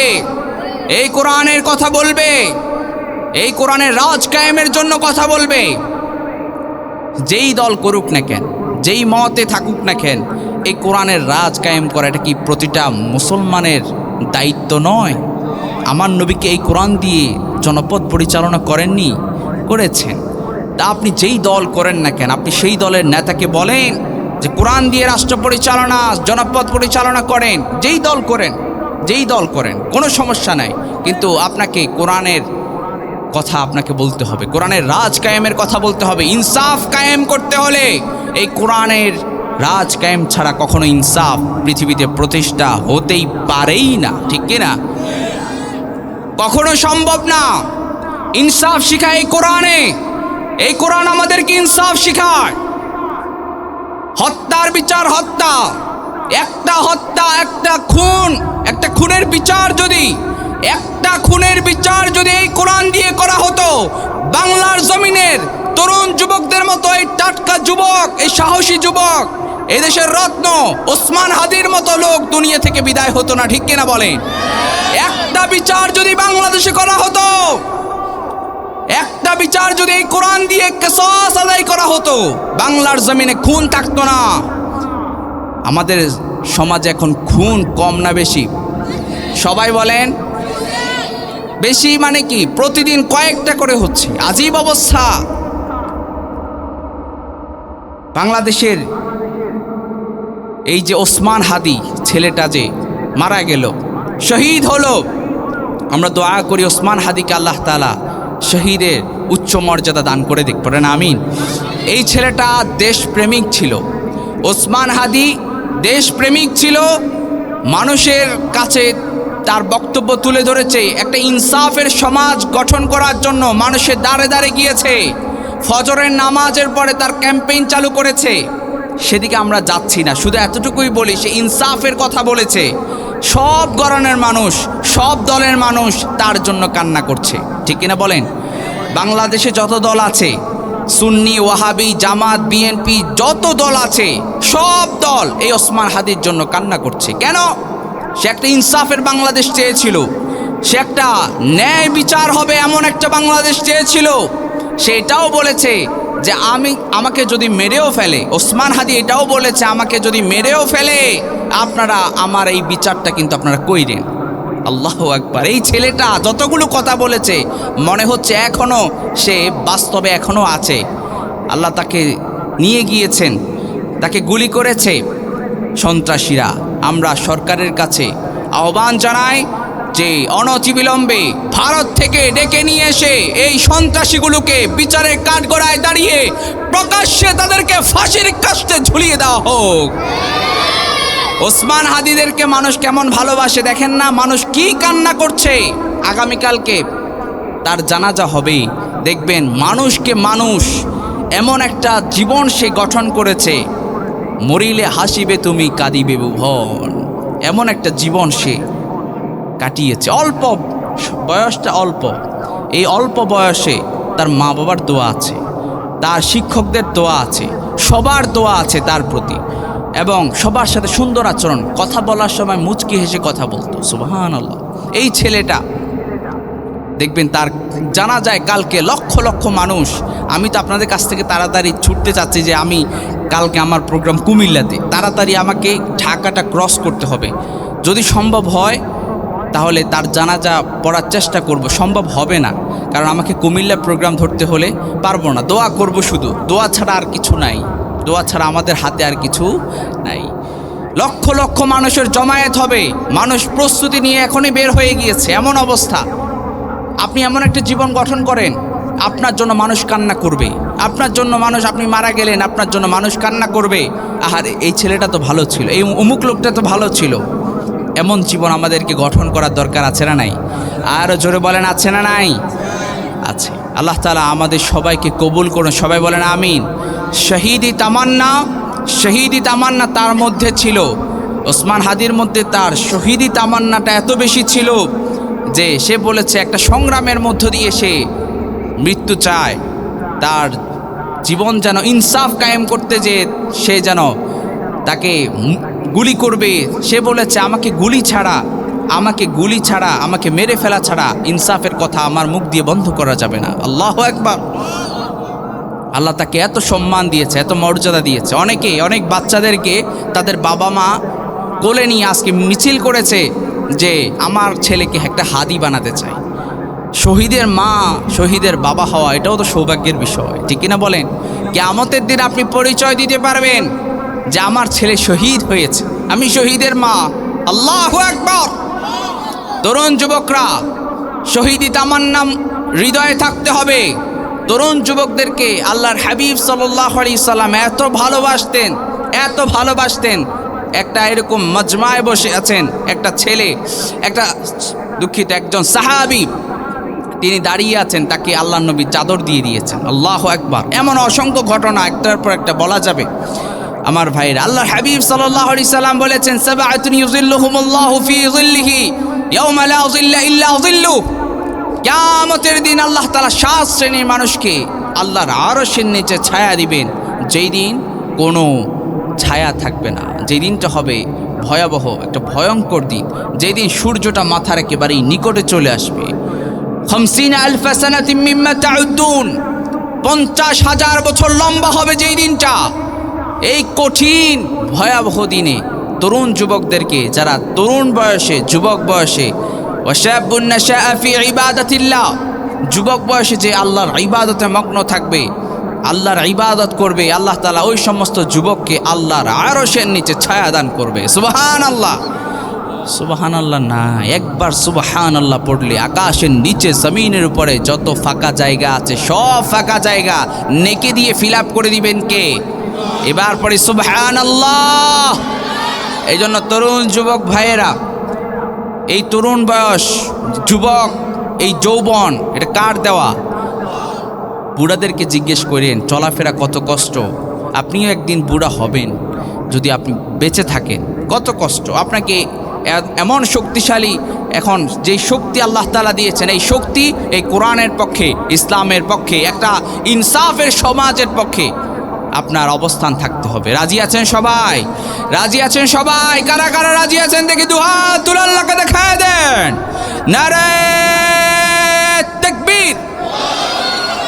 এই কোরআনের রাজ কায়েমের জন্য কথা বলবে। যেই দল করুক না কেন, যেই মতে থাকুক না কেন, এই কোরআনের রাজ কায়েম করা এটা কি প্রতিটা মুসলমানের দায়িত্ব নয়? আমার নবীকে এই কোরআন দিয়ে জনপদ পরিচালনা করেননি? করেছেন। তা আপনি যেই দল করেন না কেন, আপনি সেই দলের নেতাকে বলেন যে কোরআন দিয়ে রাষ্ট্র পরিচালনা, জনপদ পরিচালনা করেন। যেই দল করেন কোনো সমস্যা নাই, কিন্তু আপনাকে কোরআনের কথা আপনাকে বলতে হবে, কোরআনের রাজ কায়েমের কথা বলতে হবে। ইনসাফ কায়েম করতে হলে এই কোরআনের রাজ কায়েম ছাড়া কখনো ইনসাফ পৃথিবীতে প্রতিষ্ঠা হতেই পারেই না, ঠিক কিনা? কখনো সম্ভব না। ইনসাফ শিখায় এই কোরআনে, এই কোরআন আমাদেরকে ইনসাফ শিখায়। হত্যার বিচার হত্যা, একটা হত্যা, একটা খুন, একটা খুনের বিচার যদি, একটা খুনের বিচার যদি এই কোরআন দিয়ে করা হতো, বাংলার জমিনের তরুণ যুবকদের মতো এই টাটকা যুবক, এই সাহসী যুবক, এই দেশের রত্ন ওসমান হাদির মতো লোক দুনিয়া থেকে বিদায় হতো না, ঠিক কিনা বলেন? একটা বিচার যদি বাংলাদেশে করা হতো, একটা বিচার যদি এই কোরআন দিয়ে কিসাস আদায় করা হতো, বাংলার জমিনে খুন থাকতো না। আমাদের সমাজে এখন খুন কম না বেশি? সবাই বলেন বেশি। মানে কি? প্রতিদিন কয়েকটা করে হচ্ছে, আজীব অবস্থা। বাংলাদেশের এই যে ওসমান হাদি ছেলেটা যে মারা গেল, শহীদ হলো, আমরা দোয়া করি ওসমান হাদিকে আল্লাহ তাআলা শহীদের উচ্চ মর্যাদা দান করে দিক, পড়েন আমিন। এই ছেলেটা দেশপ্রেমিক ছিল, ওসমান হাদি দেশপ্রেমিক ছিল, মানুষের কাছে তার বক্তব্য তুলে ধরেছে, একটা ইনসাফের সমাজ গঠন করার জন্য মানুষের দ্বারে দ্বারে গিয়েছে, ফজরের নামাজের পরে তার ক্যাম্পেইন চালু করেছে। সেদিকে আমরা যাচ্ছি না, শুধু এতটুকুই বলি, সে ইনসাফের কথা বলেছে। সব গরনের মানুষ, সব দলের মানুষ তার জন্য কান্না করছে, ঠিক কিনা বলেন? বাংলাদেশে যত দল আছে, সুন্নি, ওয়াহাবি, জামাত, বিএনপি, যত দল আছে, সব দল এই ওসমান হাদির জন্য কান্না করছে। কেন? সে একটা ইনসাফের বাংলাদেশ চেয়েছিল, সে একটা ন্যায় বিচার হবে এমন একটা বাংলাদেশ চেয়েছিল। সে এটাও বলেছে যে আমাকে যদি মেরেও ফেলে, ওসমান হাদি এটাও বলেছে, আমাকে যদি মেরেও ফেলে আপনারা আমার এই বিচারটা কিন্তু আপনারা কইরেন। আল্লাহু আকবার। এই ছেলেটা যতগুলো কথা বলেছে মনে হচ্ছে এখনো সে বাস্তবে এখনো আছে। আল্লাহ তাকে নিয়ে গিয়েছেন, তাকে গুলি করেছে সন্ত্রাসীরা। আমরা সরকারের কাছে আহ্বান জানাই যে অনতিবিলম্বে ভারত থেকে ডেকে নিয়ে এসে এই সন্ত্রাসীগুলোকে বিচারের কাঠগড়ায় দাঁড়িয়ে প্রকাশ্যে তাদেরকে ফাঁসির কাস্টে ঝুলিয়ে দেওয়া হোক। ওসমান হাদিদেরকে মানুষ কেমন ভালোবাসে দেখেন না, মানুষ কি কান্না করছে। আগামীকালকে তার জানাজা হবে, দেখবেন মানুষকে মানুষ এমন একটা জীবন সে গঠন করেছে, মরিলে হাসিবে তুমি কাঁদিবে ভুবন, এমন একটা জীবন সে কাটিয়েছে। অল্প বয়সটা অল্প, এই অল্প বয়সে তার মা বাবার দোয়া আছে, তার শিক্ষকদের দোয়া আছে, সবার দোয়া আছে তার প্রতি, এবং সবার সাথে সুন্দর আচরণ, কথা বলার সময় মুচকি হেসে কথা বলতো। সুবহানাল্লাহ। এই ছেলেটা দেখবেন তার জানা যায় কালকে লক্ষ লক্ষ মানুষ। আমি তো আপনাদের কাছ থেকে তাড়াতাড়ি ছুটতে চাচ্ছি যে আমি কালকে আমার প্রোগ্রাম কুমিল্লাতে, তাড়াতাড়ি আমাকে ঢাকাটা ক্রস করতে হবে। যদি সম্ভব হয় তাহলে তার জানাজা পড়ার চেষ্টা করব, সম্ভব হবে না কারণ আমাকে কুমিল্লা প্রোগ্রাম ধরতে হলে পারবো না। দোয়া করব, শুধু দোয়া ছাড়া আর কিছু নাই, দোয়া ছাড়া আমাদের হাতে আর কিছু নাই। লক্ষ লক্ষ মানুষের জমায়েত হবে, মানুষ প্রস্তুতি নিয়ে এখনই বের হয়ে গিয়েছে। এমন অবস্থা, আপনি এমন একটা জীবন গঠন করেন, আপনার জন্য মানুষ কান্না করবে, আপনার জন্য মানুষ, আপনি মারা গেলেন আপনার জন্য মানুষ কান্না করবে। আর এই ছেলেটা তো ভালো ছিল, এই অমুক লোকটা তো ভালো ছিল। এমন জীবন আমাদেরকে গঠন করার দরকার আছে না নাই? আরও জোরে বলেন আছে না নাই? আছে। আল্লাহ তাআলা আমাদের সবাইকে কবুল করুন, সবাই বলেন আমিন। শহীদি তামান্না, শহীদি তামান্না তার মধ্যে ছিল, ওসমান হাদির মধ্যে তার শহীদি তামান্নাটা এত বেশি ছিল যে সে বলেছে একটা সংগ্রামের মধ্য দিয়ে সে মৃত্যু চায়, তার জীবন যেন ইনসাফ কায়েম করতে, যে সে যেন তাকে গুলি করবে, সে বলেছে আমাকে গুলি ছাড়া, আমাকে মেরে ফেলা ছাড়া ইনসাফের কথা আমার মুখ দিয়ে বন্ধ করা যাবে না। আল্লাহু আকবার। আল্লাহ তাকে এত সম্মান দিয়েছে, এত মর্যাদা দিয়েছে। অনেক বাচ্চাদেরকে তাদের বাবা মা কোলে নিয়ে আজকে মিছিল করেছে যে আমার ছেলেকে একটা হাদি বানাতে চাই। শহীদের মা, শহীদের বাবা হওয়া এটাও তো সৌভাগ্যের বিষয়, ঠিক কিনা বলেন? কিয়ামতের দিন আপনি পরিচয় দিতে পারবেন যে আমার ছেলে শহীদ হয়েছে, আমি শহীদের মা। আল্লাহু আকবার। তরুণ যুবকরা, শহীদি তামান্না হৃদয়ে থাকতে হবে। তরুণ যুবকদেরকে আল্লাহর হাবিব সাল্লাল্লাহু আলাইহি সাল্লাম এত ভালোবাসতেন। একটা এরকম মজমায় বসে আছেন একটা ছেলে, একজন সাহাবী, তিনি দাঁড়িয়ে আছেন, তাকে আল্লাহর নবী চাদর দিয়ে দিয়েছেন। আল্লাহু আকবার। এমন অসংখ্য ঘটনা একটার পর একটা বলা যাবে। আমার ভাইরা, আল্লাহর হাবিব সাল্লাল্লাহু আলাইহি সাল্লাম বলেছেন, সাবআতুন ইউযিল্লুহুমুল্লাহু ফি যিল্লিহি ইয়াওমা লা যিল্লা ইল্লা যিল্লুহ। কিয়ামতের দিন আল্লাহ তাআলা 7 শ্রেণীর মানুষকে আল্লাহর আরশের নিচে ছায়া দিবেন, যেই দিন কোনো ছায়া থাকবে না। যেই দিনটা হবে ভয়াবহ, একটা ভয়ঙ্কর দিন, যেই দিন সূর্যটা মাথার একেবারেই নিকটে চলে আসবে। 50 আলফা সানাতিন মিম্মা তাউদ্দুন, 50,000 বছর লম্বা হবে যেই দিনটা। এই কঠিন ভয়াবহ দিনে তরুণ যুবকদেরকে, যারা তরুণ বয়সে, যুবক বয়সে, ওয়াশাবুন নাশাআ ফি ইবাদাতিল্লাহ, যুবক বয়সে যে আল্লাহর ইবাদতে মগ্ন থাকবে, আল্লাহর ইবাদত করবে, আল্লাহ তাআলা ওই সমস্ত যুবককে আল্লাহর আরশের নিচে ছায়া দান করবে। সুবহানাল্লাহ, সুবহানাল্লাহ না, একবার সুবহানাল্লাহ পড়লে আকাশের নিচে জমিনের উপরে যত ফাঁকা জায়গা আছে সব ফাঁকা জায়গা নেকি দিয়ে ফিল আপ করে দিবেন কে? এবার পরে সুবহানাল্লাহ। এই জন্য তরুণ যুবক ভাইয়েরা, এই তরুণ বয়স, যুবক, এই যৌবন, এটা কার দেওয়া? বুড়াদেরকে জিজ্ঞেস করেন চলাফেরা কত কষ্ট। আপনিও একদিন বুড়া হবেন যদি আপনি বেঁচে থাকেন। কত কষ্ট। আপনাকে এমন শক্তিশালী, এখন যেই শক্তি আল্লাহ তাআলা দিয়েছেন, এই শক্তি এই কোরআনের পক্ষে, ইসলামের পক্ষে, একটা ইনসাফের সমাজের পক্ষে আপনার অবস্থান থাকতে হবে। রাজি আছেন সবাই? রাজি আছেন সবাই? কারা কারা রাজি আছেন দেখি দুহাত তুলে আল্লাহকে দেখায় দেন। নারে তাকবীর,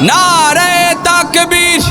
নারে তাকবীর।